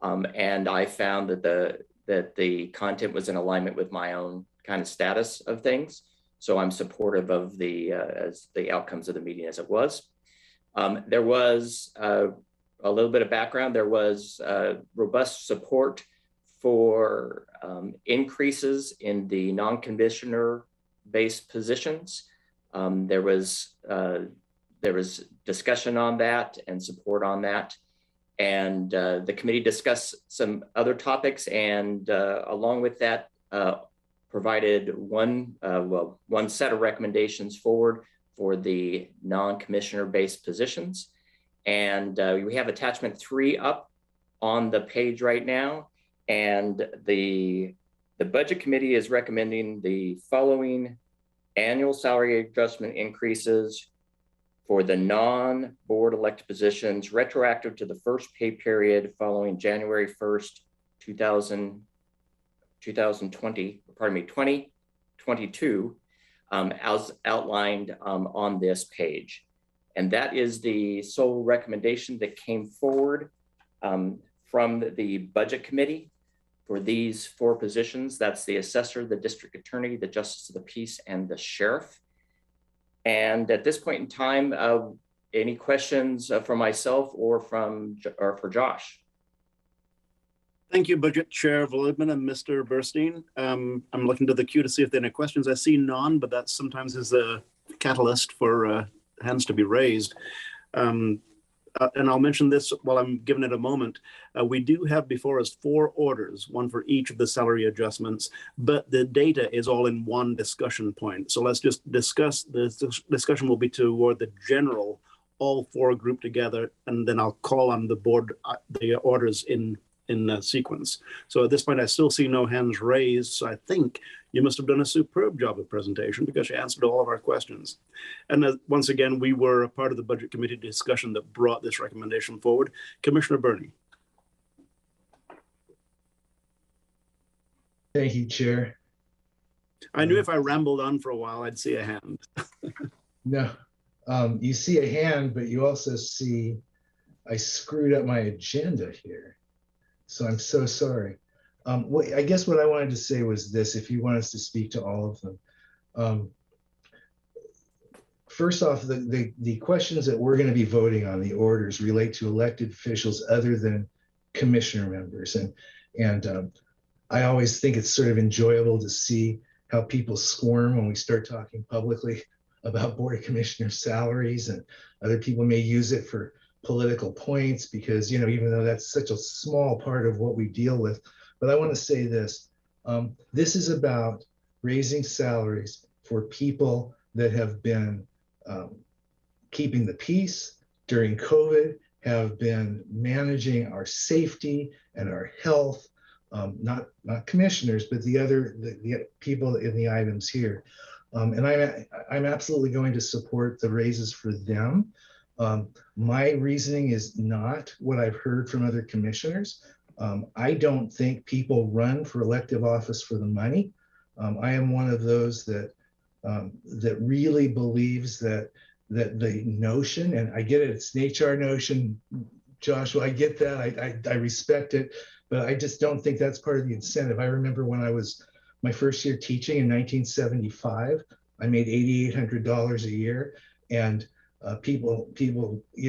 and I found that the content was in alignment with my own kind of status of things. So I'm supportive of the outcomes of the meeting as it was. There was a little bit of background. There was robust support for increases in the non-commissioner based positions. There was discussion on that and support on that. And the committee discussed some other topics, and along with that, provided one set of recommendations forward for the non-commissioner based positions. And we have attachment 3 up on the page right now. And the budget committee is recommending the following annual salary adjustment increases for the non-board elected positions retroactive to the first pay period following January 1st, 2022, as outlined on this page. And that is the sole recommendation that came forward from the budget committee for these 4 positions. That's the assessor, the district attorney, the justice of the peace, and the sheriff. And at this point in time, any questions for myself or for Josh? Thank you, Budget Chair Volodman and Mr. Burstein. I'm looking to the queue to see if there are any questions. I see none, but that sometimes is a catalyst for hands to be raised. And I'll mention this while I'm giving it a moment. We do have before us 4 orders, one for each of the salary adjustments, but the data is all in one discussion point. So let's just discuss, the discussion will be toward the general, all 4 grouped together, and then I'll call on the board, the orders in sequence. So at this point, I still see no hands raised. So I think you must have done a superb job of presentation because you answered all of our questions. And once again, we were a part of the budget committee discussion that brought this recommendation forward. Commissioner Burney. Thank you, Chair. I knew if I rambled on for a while, I'd see a hand. No, you see a hand, but you also see I screwed up my agenda here. So I'm so sorry. I guess what I wanted to say was this, if you want us to speak to all of them. First off, the questions that we're going to be voting on, the orders, relate to elected officials other than commissioner members. And I always think it's sort of enjoyable to see how people squirm when we start talking publicly about Board of Commissioners salaries, and other people may use it for political points because, even though that's such a small part of what we deal with. But I want to say this, this is about raising salaries for people that have been keeping the peace during COVID, have been managing our safety and our health, not commissioners, but the people in the items here. And I'm absolutely going to support the raises for them. My reasoning is not what I've heard from other commissioners. I don't think people run for elective office for the money. I am one of those that really believes that the notion, and I get it, it's an HR notion, Joshua, I get that, I respect it, but I just don't think that's part of the incentive. I remember when I was my first year teaching in 1975, I made $8,800 a year, and people,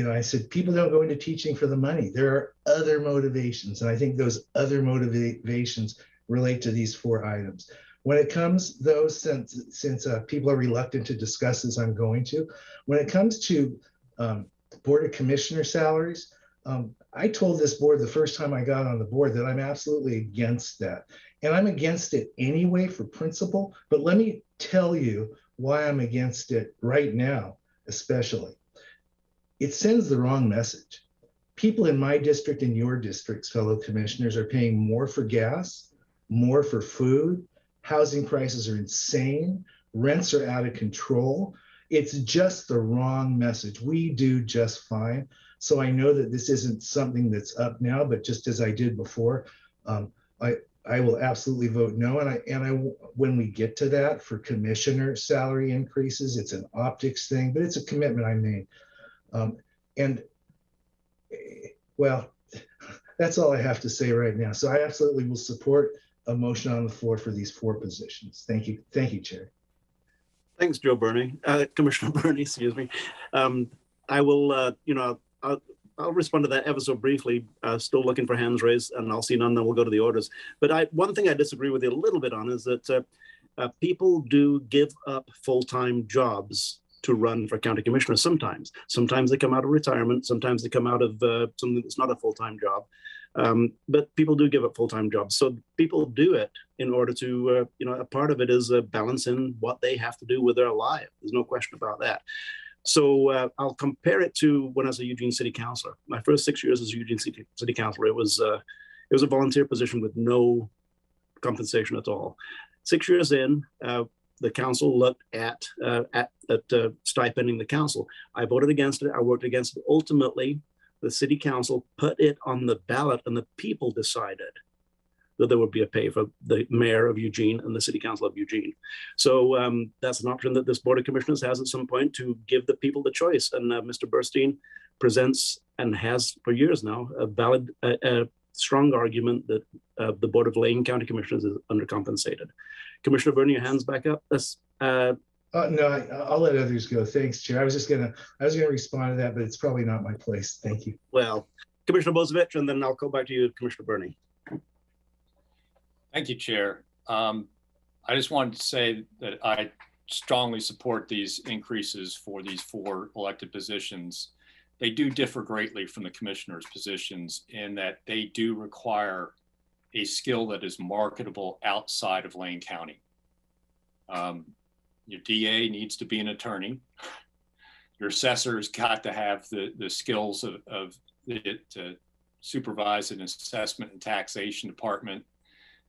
I said, people don't go into teaching for the money. There are other motivations. And I think those other motivations relate to these 4 items. When it comes, though, since people are reluctant to discuss as I'm going to, when it comes to Board of Commissioner salaries, I told this board the first time I got on the board that I'm absolutely against that. And I'm against it anyway for principle, but let me tell you why I'm against it right now. Especially, it sends the wrong message. People in my district and your districts, fellow commissioners, are paying more for gas, more for food. Housing prices are insane. Rents are out of control. It's just the wrong message. We do just fine. So I know that this isn't something that's up now, but just as I did before, I will absolutely vote no. And when we get to that for commissioner salary increases, it's an optics thing, but it's a commitment I made. Well, that's all I have to say right now. So I absolutely will support a motion on the floor for these 4 positions. Thank you. Thank you, Chair. Thanks, Joe Burney, Commissioner Burney, excuse me. I will, I'll respond to that ever so briefly. Still looking for hands raised, and I'll see none, then we'll go to the orders. But one thing I disagree with you a little bit on is that people do give up full-time jobs to run for county commissioner sometimes. Sometimes they come out of retirement, sometimes they come out of something that's not a full-time job. But people do give up full-time jobs. So people do it in order to, a part of it is balancing what they have to do with their life. There's no question about that. So I'll compare it to when I was a Eugene City Councilor. My first 6 years as a Eugene City Councilor, it was a volunteer position with no compensation at all. 6 years in, the council looked at stipending the council. I voted against it. I worked against it. Ultimately, the city council put it on the ballot, and the people decided that there would be a pay for the mayor of Eugene and the city council of Eugene. So that's an option that this board of commissioners has at some point to give the people the choice. And Mr. Burstein presents and has for years now a valid, strong argument that the board of Lane County Commissioners is undercompensated. Commissioner Burney, your hands back up. No, I'll let others go. Thanks, Chair. I was gonna respond to that, but it's probably not my place. Thank you. Well, Commissioner Bozovich, and then I'll go back to you, Commissioner Burney. Thank you, Chair. I just wanted to say that I strongly support these increases for these 4 elected positions. They do differ greatly from the commissioners' positions in that they do require a skill that is marketable outside of Lane County. Your DA needs to be an attorney. Your assessor's got to have the skills of to supervise an assessment and taxation department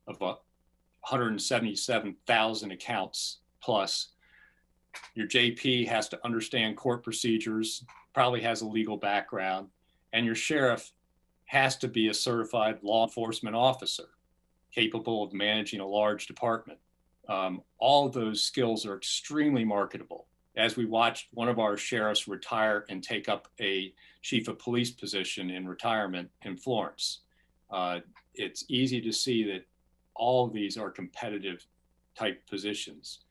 of 177,000 accounts plus. Your JP has to understand court procedures, probably has a legal background, and your sheriff has to be a certified law enforcement officer capable of managing a large department. All of those skills are extremely marketable. As we watched one of our sheriffs retire and take up a chief of police position in retirement in Florence, it's easy to see that all of these are competitive type positions.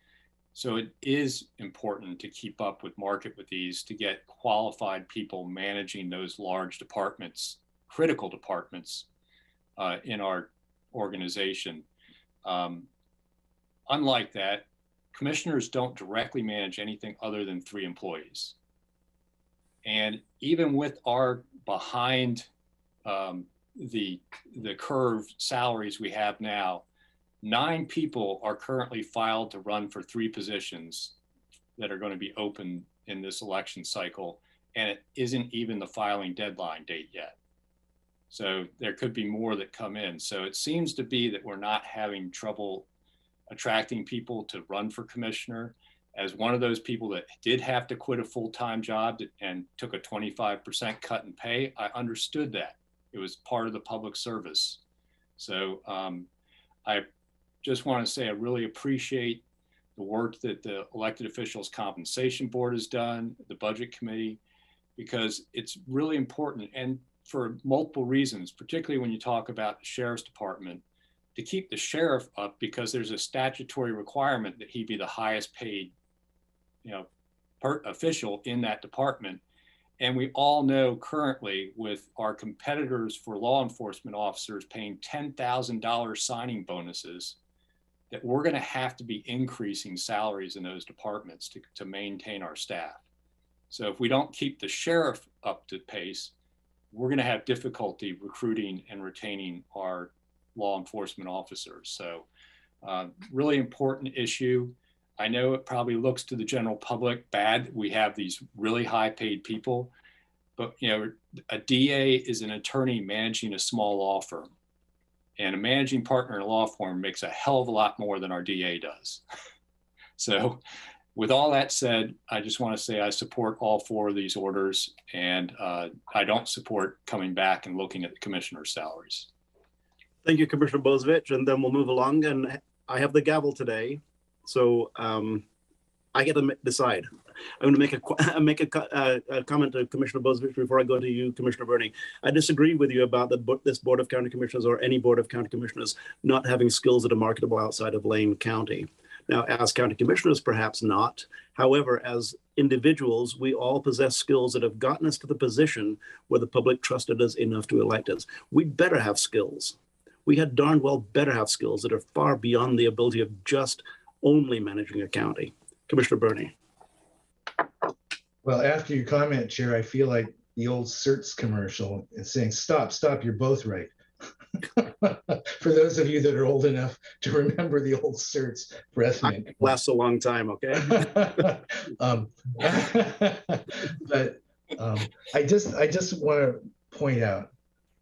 So it is important to keep up with market with these to get qualified people managing those large departments, critical departments in our organization. Unlike that, commissioners don't directly manage anything other than 3 employees. And even with our behind the curve salaries we have now, 9 people are currently filed to run for 3 positions that are going to be open in this election cycle, and it isn't even the filing deadline date yet. So there could be more that come in. So it seems to be that we're not having trouble attracting people to run for commissioner. As one of those people that did have to quit a full-time job and took a 25% cut in pay, I understood that. It was part of the public service. So I just want to say I really appreciate the work that the elected officials compensation board has done, the budget committee, because it's really important, and for multiple reasons, particularly when you talk about the sheriff's department, to keep the sheriff up, because there's a statutory requirement that he be the highest paid, official in that department. And we all know currently with our competitors for law enforcement officers paying $10,000 signing bonuses, that we're going to have to be increasing salaries in those departments to maintain our staff. So if we don't keep the sheriff up to pace, we're going to have difficulty recruiting and retaining our law enforcement officers. So really important issue. I know it probably looks to the general public bad that we have these really high paid people, but a DA is an attorney managing a small law firm, and a managing partner in a law firm makes a hell of a lot more than our DA does. So with all that said, I just want to say I support all 4 of these orders, and I don't support coming back and looking at the commissioner's salaries. Thank you, Commissioner Bozovich, and then we'll move along. And I have the gavel today, so I get to decide. I'm going to make a comment to Commissioner Bozovich before I go to you, Commissioner Burney. I disagree with you about this Board of County Commissioners or any Board of County Commissioners not having skills that are marketable outside of Lane County. Now, as county commissioners, perhaps not. However, as individuals, we all possess skills that have gotten us to the position where the public trusted us enough to elect us. We better have skills. We had darn well better have skills that are far beyond the ability of just only managing a county. Commissioner Burney. Well, after your comment, Chair, I feel like the old CERTS commercial is saying, stop, you're both right. For those of you that are old enough to remember the old CERTS breath mint. Lasts a long time, okay? But I just want to point out,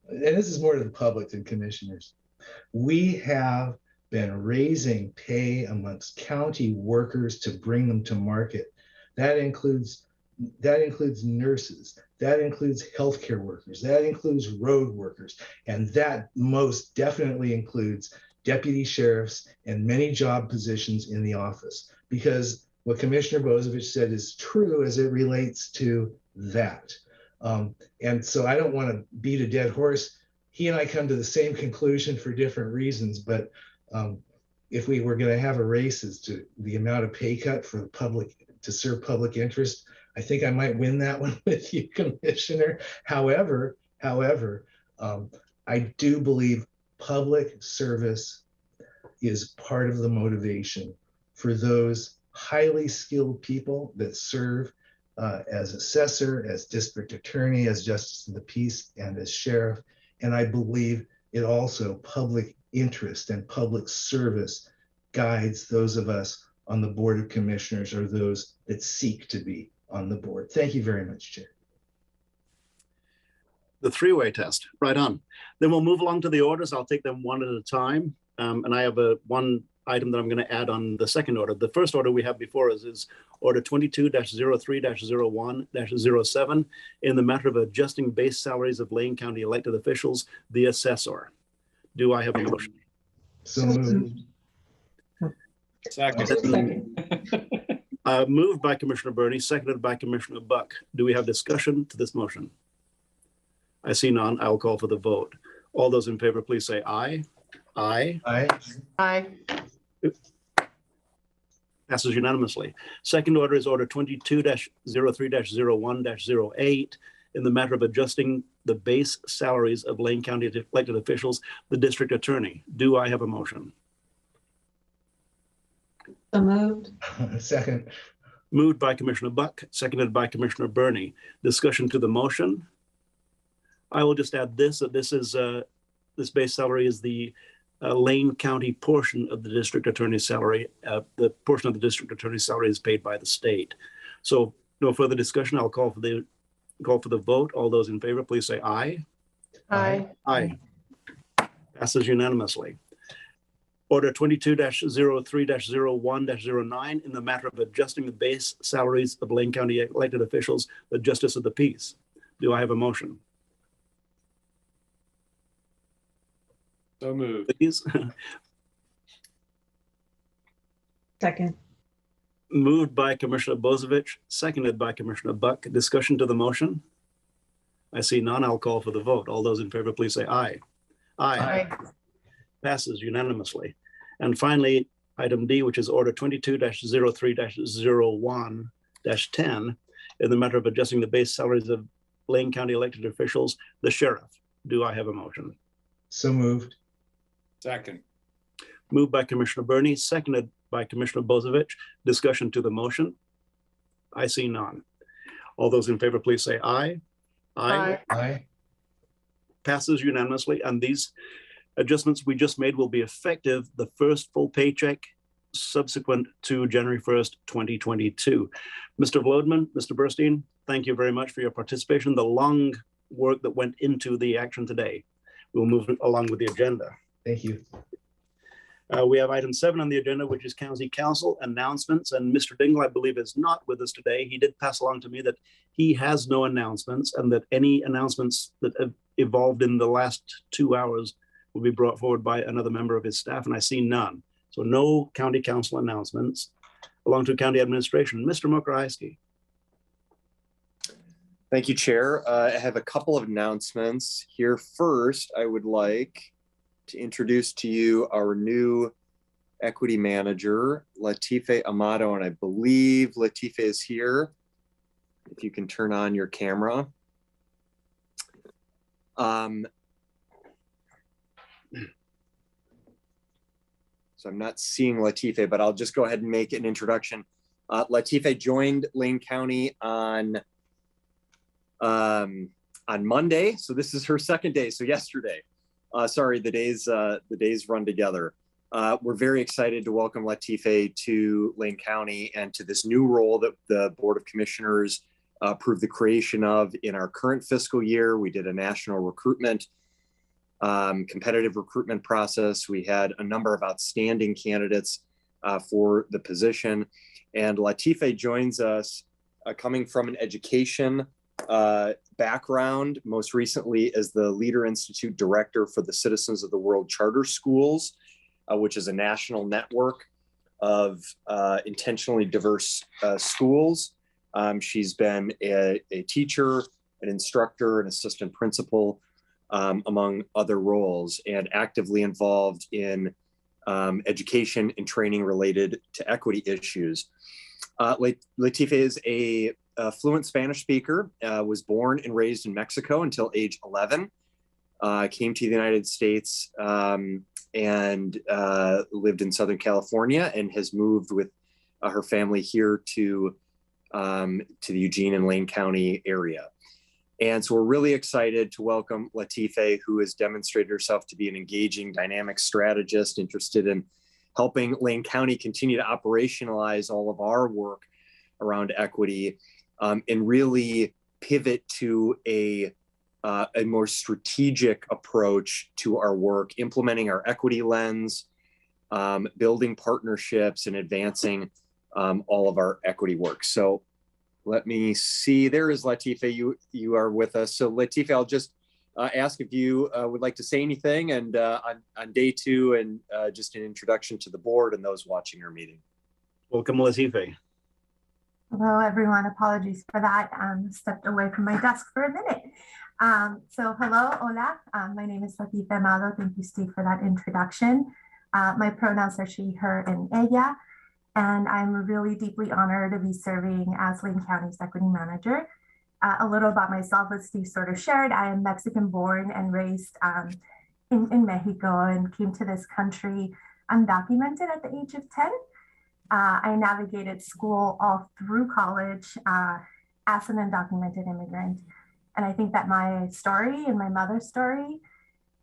and this is more to the public than commissioners, we have been raising pay amongst county workers to bring them to market. That includes nurses, that includes healthcare workers, that includes road workers, and that most definitely includes deputy sheriffs and many job positions in the office. Because what Commissioner Bozovich said is true as it relates to that. And so I don't want to beat a dead horse. He and I come to the same conclusion for different reasons, but if we were going to have a race as to the amount of pay cut for the public to serve public interest, I think I might win that one with you, Commissioner. However, I do believe public service is part of the motivation for those highly skilled people that serve as assessor, as district attorney, as justice of the peace, and as sheriff. And I believe it also public interest and public service guides those of us on the Board of Commissioners or those that seek to be on the board. Thank you very much, Chair. The three-way test, right on. Then we'll move along to the orders. I'll take them one at a time. And I have one item that I'm going to add on the second order. The first order we have before us is Order 22-03-01-07 in the matter of adjusting base salaries of Lane County elected officials, the assessor. Do I have a motion? So moved. Second. Moved by Commissioner Burney, seconded by Commissioner Buck. Do we have discussion to this motion? I see none. I'll call for the vote. All those in favor, please say aye. Aye. Aye. Aye. Passes unanimously. Second order is Order 22-03-01-08 in the matter of adjusting the base salaries of Lane County elected officials, the district attorney. Do I have a motion? So moved. Second. Moved by Commissioner Buck, seconded by Commissioner Burney. Discussion to the motion. I will just add this, that this is this base salary is the Lane County portion of the district attorney's salary. The portion of the district attorney's salary is paid by the state. So no further discussion. I'll call for the vote. All those in favor, please say aye. Aye. Aye. Passes unanimously. Order 22-03-01-09 in the matter of adjusting the base salaries of Lane County elected officials, the justice of the peace. Do I have a motion? So moved. Please. Second. Moved by Commissioner Bozovich, seconded by Commissioner Buck. Discussion to the motion? I see none. I'll call for the vote. All those in favor, please say aye. Aye. Aye. Passes unanimously. And finally, item D, which is Order 22-03-01-10 in the matter of adjusting the base salaries of Lane County elected officials, the sheriff. Do I have a motion? So moved. Second. Moved by Commissioner Burney, seconded by Commissioner Bozovich. Discussion to the motion? I see none. All those in favor, please say aye. Aye. Aye. Passes unanimously. And these adjustments we just made will be effective the first full paycheck subsequent to January 1st, 2022. Mr. Vlodman, Mr. Burstein, thank you very much for your participation, the long work that went into the action today. We'll move along with the agenda. Thank you. We have item 7 on the agenda, which is County Council announcements. And Mr. Dingle, I believe, is not with us today. He did pass along to me that he has no announcements and that any announcements that have evolved in the last 2 hours will be brought forward by another member of his staff, and I see none. So no County Council announcements. Along to County Administration, Mr. Mokraiski. Thank you, Chair. I have a couple of announcements here. First, I would like to introduce to you our new equity manager, Latife Amato, and I believe Latife is here. If you can turn on your camera. So I'm not seeing Latife, but I'll just go ahead and make an introduction. Latife joined Lane County on Monday, so this is her second day. So yesterday, sorry, the days run together. We're very excited to welcome Latife to Lane County and to this new role that the Board of Commissioners approved the creation of in our current fiscal year. We did a national recruitment competitive recruitment process. We had a number of outstanding candidates for the position. And Latife joins us coming from an education background, most recently as the Leader Institute Director for the Citizens of the World Charter Schools, which is a national network of intentionally diverse schools. She's been a teacher, an instructor, an assistant principal, among other roles, and actively involved in education and training related to equity issues. Latife is a fluent Spanish speaker, was born and raised in Mexico until age 11, came to the United States and lived in Southern California, and has moved with her family here to the Eugene and Lane County area. And so we're really excited to welcome Latife, who has demonstrated herself to be an engaging, dynamic strategist interested in helping Lane County continue to operationalize all of our work around equity, and really pivot to a more strategic approach to our work, implementing our equity lens, building partnerships, and advancing all of our equity work. So let me see, there is Latife, you are with us. So Latife, I'll just ask if you would like to say anything, and on day 2, and just an introduction to the board and those watching our meeting. Welcome, Latife. Hello, everyone. Apologies for that. Stepped away from my desk for a minute. So hello, hola. My name is Latife Amado. Thank you, Steve, for that introduction. My pronouns are she, her, and ella. And I'm really deeply honored to be serving as Lane County's equity manager. A little about myself, as Steve sort of shared, I am Mexican born and raised in Mexico, and came to this country undocumented at the age of 10. I navigated school all through college as an undocumented immigrant. And I think that my story and my mother's story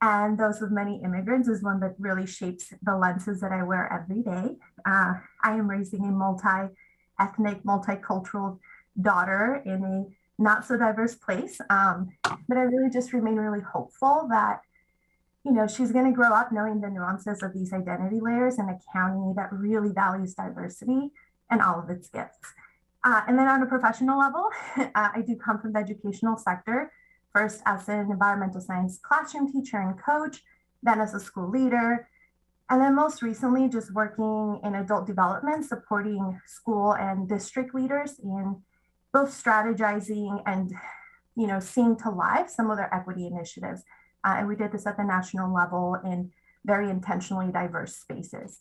and those of many immigrants is one that really shapes the lenses that I wear every day. I am raising a multi-ethnic, multicultural daughter in a not so diverse place. But I really just remain really hopeful that, you know, she's going to grow up knowing the nuances of these identity layers in a county that really values diversity and all of its gifts. And then on a professional level, I do come from the educational sector, first as an environmental science classroom teacher and coach, then as a school leader, and then most recently just working in adult development, supporting school and district leaders in both strategizing and, you know, seeing to life some of their equity initiatives. And we did this at the national level in very intentionally diverse spaces.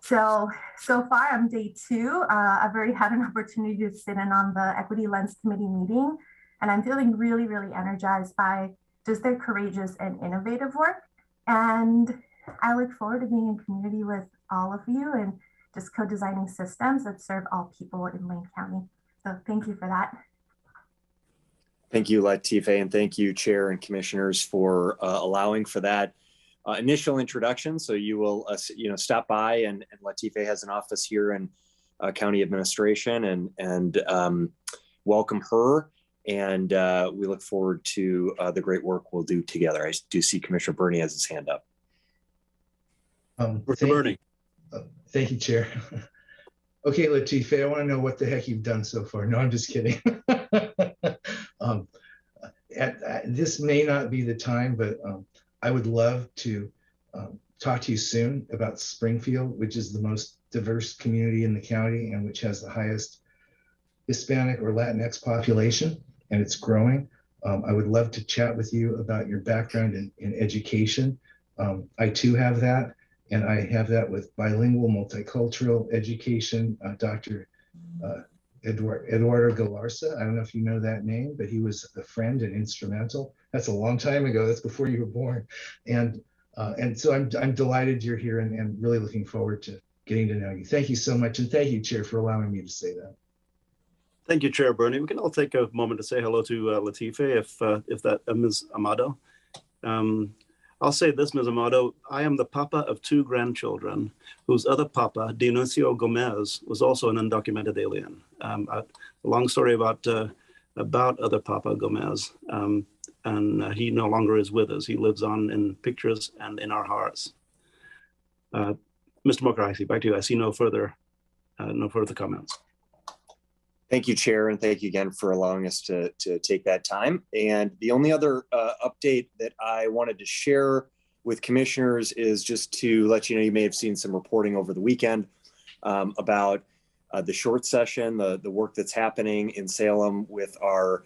So far I'm day 2. I've already had an opportunity to sit in on the Equity Lens Committee meeting, and I'm feeling really, really energized by just their courageous and innovative work. And I look forward to being in community with all of you and just co-designing systems that serve all people in Lane County. So thank you for that. Thank you, Latife, and thank you, Chair and Commissioners, for allowing for that initial introduction. So you will, stop by, and Latife has an office here in County Administration, and welcome her. And we look forward to the great work we'll do together. I do see Commissioner Burney has his hand up. Thank you, Chair. Okay, Latife, I want to know what the heck you've done so far. No, I'm just kidding. This may not be the time, but I would love to talk to you soon about Springfield, which is the most diverse community in the county and which has the highest Hispanic or Latinx population, and it's growing. I would love to chat with you about your background in education. I too have that, and I have that with bilingual multicultural education. Dr. Eduardo Galarza, I don't know if you know that name, but he was a friend and instrumental. That's a long time ago. That's before you were born. And so I'm delighted you're here, and really looking forward to getting to know you. Thank you so much. And thank you, Chair, for allowing me to say that. Thank you, Chair Burney. We can all take a moment to say hello to Latife, if that Ms. Amado. I'll say this, Ms. Amado, I am the papa of 2 grandchildren whose other papa, Dionisio Gomez, was also an undocumented alien. A long story about other Papa Gomez. and he no longer is with us. He lives on in pictures and in our hearts. Mr. Mokarisi, back to you. I see no further comments. Thank you, Chair, and thank you again for allowing us to take that time. And the only other update that I wanted to share with commissioners is just to let you know, you may have seen some reporting over the weekend about the short session, the work that's happening in Salem with our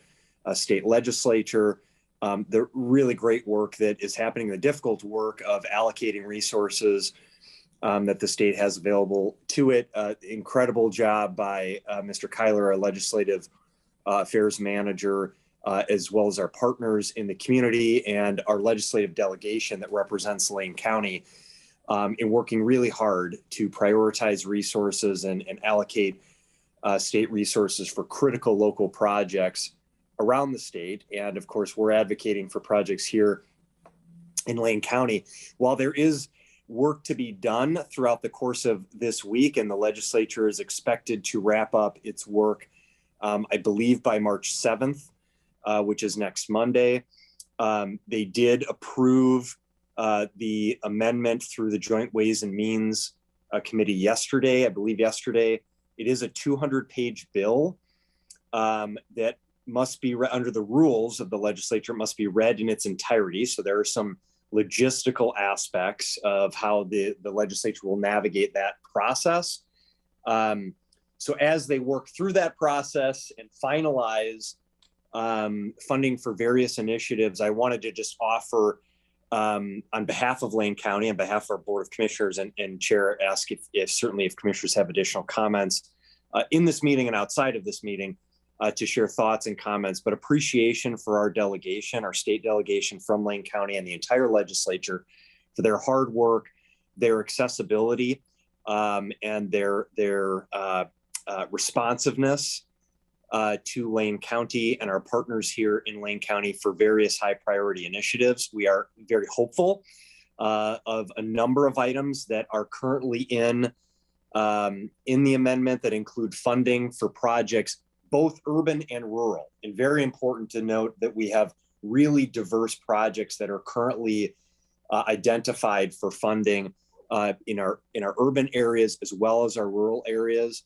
state legislature, the really great work that is happening, the difficult work of allocating resources that the state has available to it. Incredible job by Mr. Kyler, our legislative affairs manager, as well as our partners in the community and our legislative delegation that represents Lane County in working really hard to prioritize resources and allocate state resources for critical local projects around the state. And of course, we're advocating for projects here in Lane County. While there is work to be done throughout the course of this week, and the legislature is expected to wrap up its work, I believe by March 7th, which is next Monday. They did approve the amendment through the Joint Ways and Means Committee yesterday, I believe yesterday. It is a 200-page bill that must be under the rules of the legislature, must be read in its entirety. So there are some logistical aspects of how the legislature will navigate that process. So as they work through that process and finalize funding for various initiatives, I wanted to just offer on behalf of Lane County, on behalf of our Board of Commissioners and Chair, ask if certainly if commissioners have additional comments in this meeting and outside of this meeting, to share thoughts and comments, but appreciation for our delegation, our state delegation from Lane County and the entire legislature for their hard work, their accessibility, and their responsiveness to Lane County and our partners here in Lane County for various high priority initiatives. We are very hopeful of a number of items that are currently in the amendment that include funding for projects both urban and rural. And very important to note that we have really diverse projects that are currently identified for funding in our urban areas as well as our rural areas.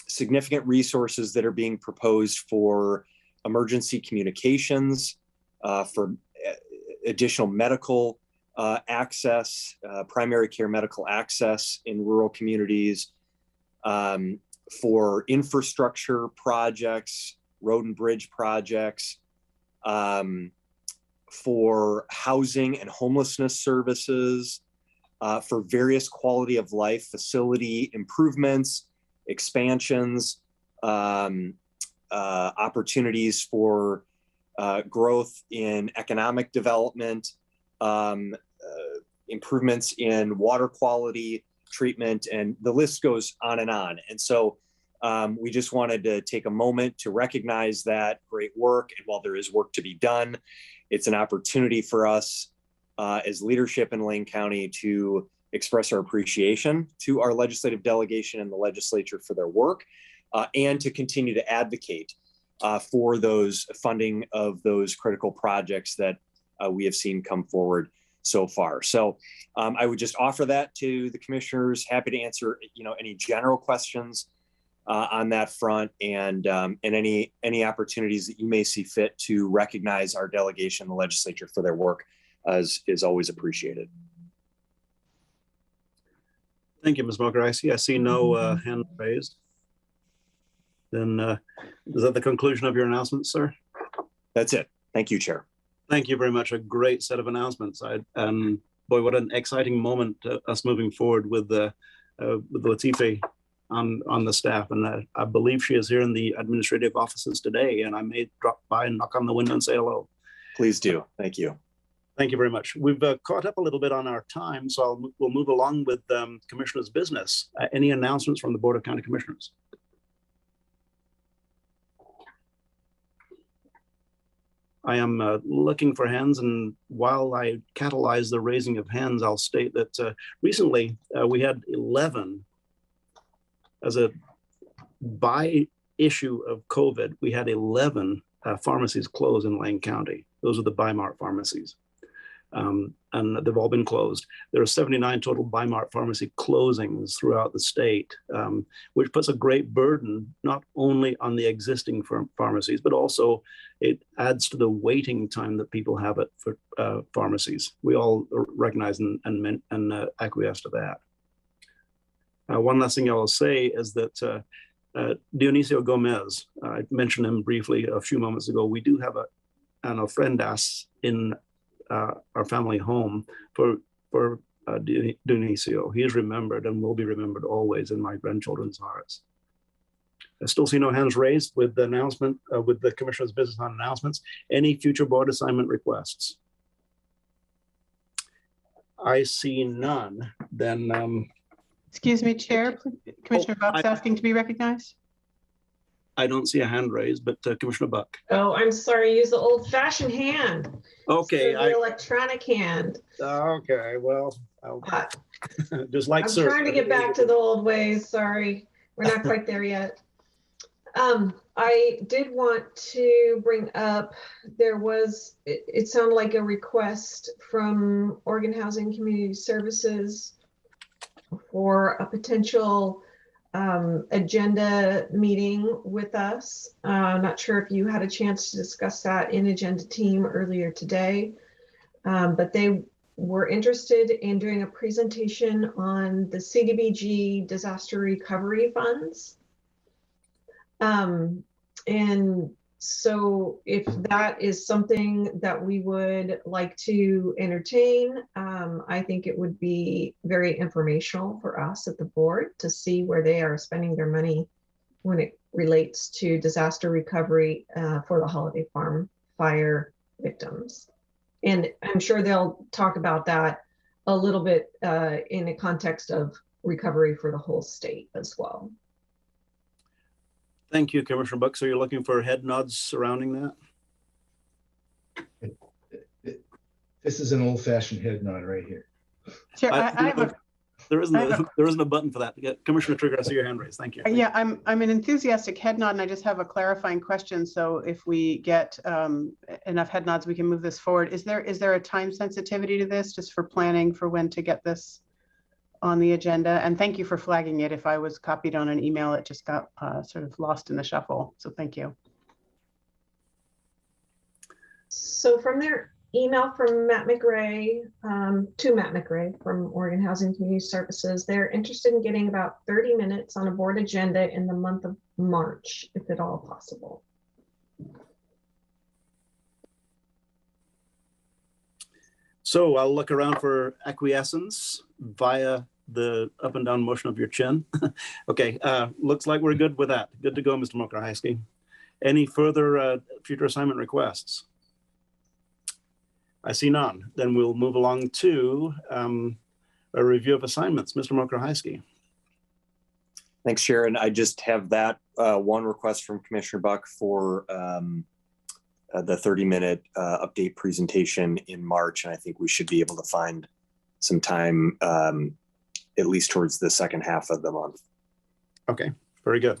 Significant resources that are being proposed for emergency communications, for additional medical access, primary care medical access in rural communities, for infrastructure projects, road and bridge projects, for housing and homelessness services, for various quality of life facility improvements, expansions, opportunities for growth in economic development, improvements in water quality treatment, and the list goes on and on. And so we just wanted to take a moment to recognize that great work. And while there is work to be done, it's an opportunity for us as leadership in Lane County to express our appreciation to our legislative delegation and the legislature for their work, and to continue to advocate for those funding of those critical projects that we have seen come forward so far. So I would just offer that to the commissioners. Happy to answer any general questions on that front, and any opportunities that you may see fit to recognize our delegation and the legislature for their work is always appreciated. Thank you, Ms. Mokarisi. I see no hand raised. Then is that the conclusion of your announcements, sir? That's it. Thank you, Chair. Thank you very much. A great set of announcements. Boy, what an exciting moment, us moving forward with Latife on the staff. And I believe she is here in the administrative offices today, and I may drop by and knock on the window and say hello. Please do. Thank you. Thank you very much. We've caught up a little bit on our time, so we'll move along with Commissioner's business. Any announcements from the Board of County Commissioners? I am looking for hands, and while I catalyze the raising of hands, I'll state that recently we had 11, as a by issue of COVID, we had 11 pharmacies close in Lane County. Those are the Bi-Mart pharmacies. And they've all been closed. There are 79 total Bi-Mart pharmacy closings throughout the state, which puts a great burden not only on the existing pharmacies, but also it adds to the waiting time that people have for pharmacies. We all recognize and acquiesce to that. One last thing I will say is that Dionisio Gomez, I mentioned him briefly a few moments ago. We do have a ofrendas in our family home for Dionisio. He is remembered and will be remembered always in my grandchildren's hearts. I still see no hands raised with the announcement, with the Commissioner's business on announcements. Any future board assignment requests? I see none. Then, excuse me, Chair, Commissioner Buck's asking to be recognized. I don't see a hand raised, but Commissioner Buck. Oh, I'm sorry. Use the old-fashioned hand. Okay. The electronic hand. Okay. Well, just like I'm trying to get back to the old ways. Sorry, we're not quite there yet. I did want to bring up, it sounded like a request from Oregon Housing Community Services for a potential agenda meeting with us. I'm not sure if you had a chance to discuss that in agenda team earlier today, but they were interested in doing a presentation on the CDBG disaster recovery funds. And so if that is something that we would like to entertain, I think it would be very informational for us at the board to see where they are spending their money when it relates to disaster recovery for the Holiday Farm fire victims. And I'm sure they'll talk about that a little bit in the context of recovery for the whole state as well. Thank you, Commissioner Buck. So you're looking for head nods surrounding that? This is an old-fashioned head nod right here. Sure, there isn't a button for that. Commissioner Trigger, I see your hand raised. Thank you. Yeah, I'm an enthusiastic head nod, and I just have a clarifying question. So if we get enough head nods, we can move this forward. Is there a time sensitivity to this, just for planning for when to get this on the agenda? And thank you for flagging it. If I was copied on an email, it just got sort of lost in the shuffle. So thank you. So from their email from Matt McRae, to Matt McRae from Oregon Housing Community Services, they're interested in getting about 30 minutes on a board agenda in the month of March, if at all possible. So I'll look around for acquiescence via the up and down motion of your chin. Okay, looks like we're good with that. Good to go, Mr. Mokrahajski. Any further future assignment requests? I see none. Then we'll move along to a review of assignments. Mr. Mokrahajski. Thanks, Chair. And I just have that one request from Commissioner Buck for the 30-minute update presentation in March. And I think we should be able to find some time, at least towards the second half of the month. Okay, very good.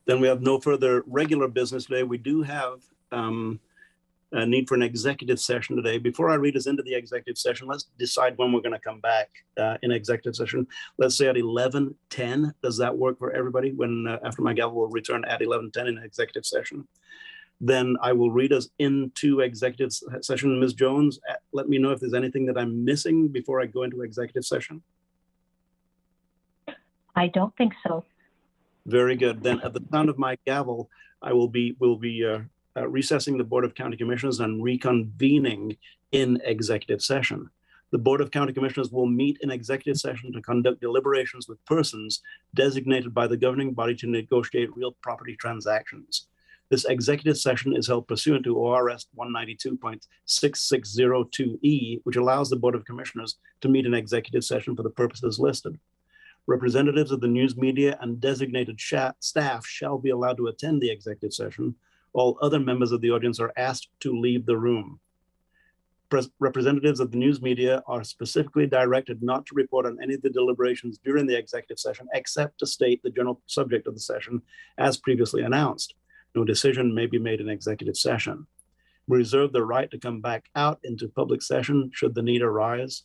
Then we have no further regular business today. We do have a need for an executive session today. Before I read us into the executive session, let's decide when we're going to come back in executive session. Let's say at 11:10. Does that work for everybody? When after my gavel will return at 11:10 in executive session. Then I will read us into executive session. Ms. Jones, let me know if there's anything that I'm missing before I go into executive session. I don't think so. Very good. Then at the sound of my gavel, we'll be recessing the Board of County Commissioners and reconvening in executive session. The Board of County Commissioners will meet in executive session to conduct deliberations with persons designated by the governing body to negotiate real property transactions. This executive session is held pursuant to ORS 192.6602E, which allows the Board of Commissioners to meet in executive session for the purposes listed. Representatives of the news media and designated staff shall be allowed to attend the executive session. All other members of the audience are asked to leave the room. Representatives of the news media are specifically directed not to report on any of the deliberations during the executive session, except to state the general subject of the session as previously announced. No decision may be made in executive session. We reserve the right to come back out into public session should the need arise.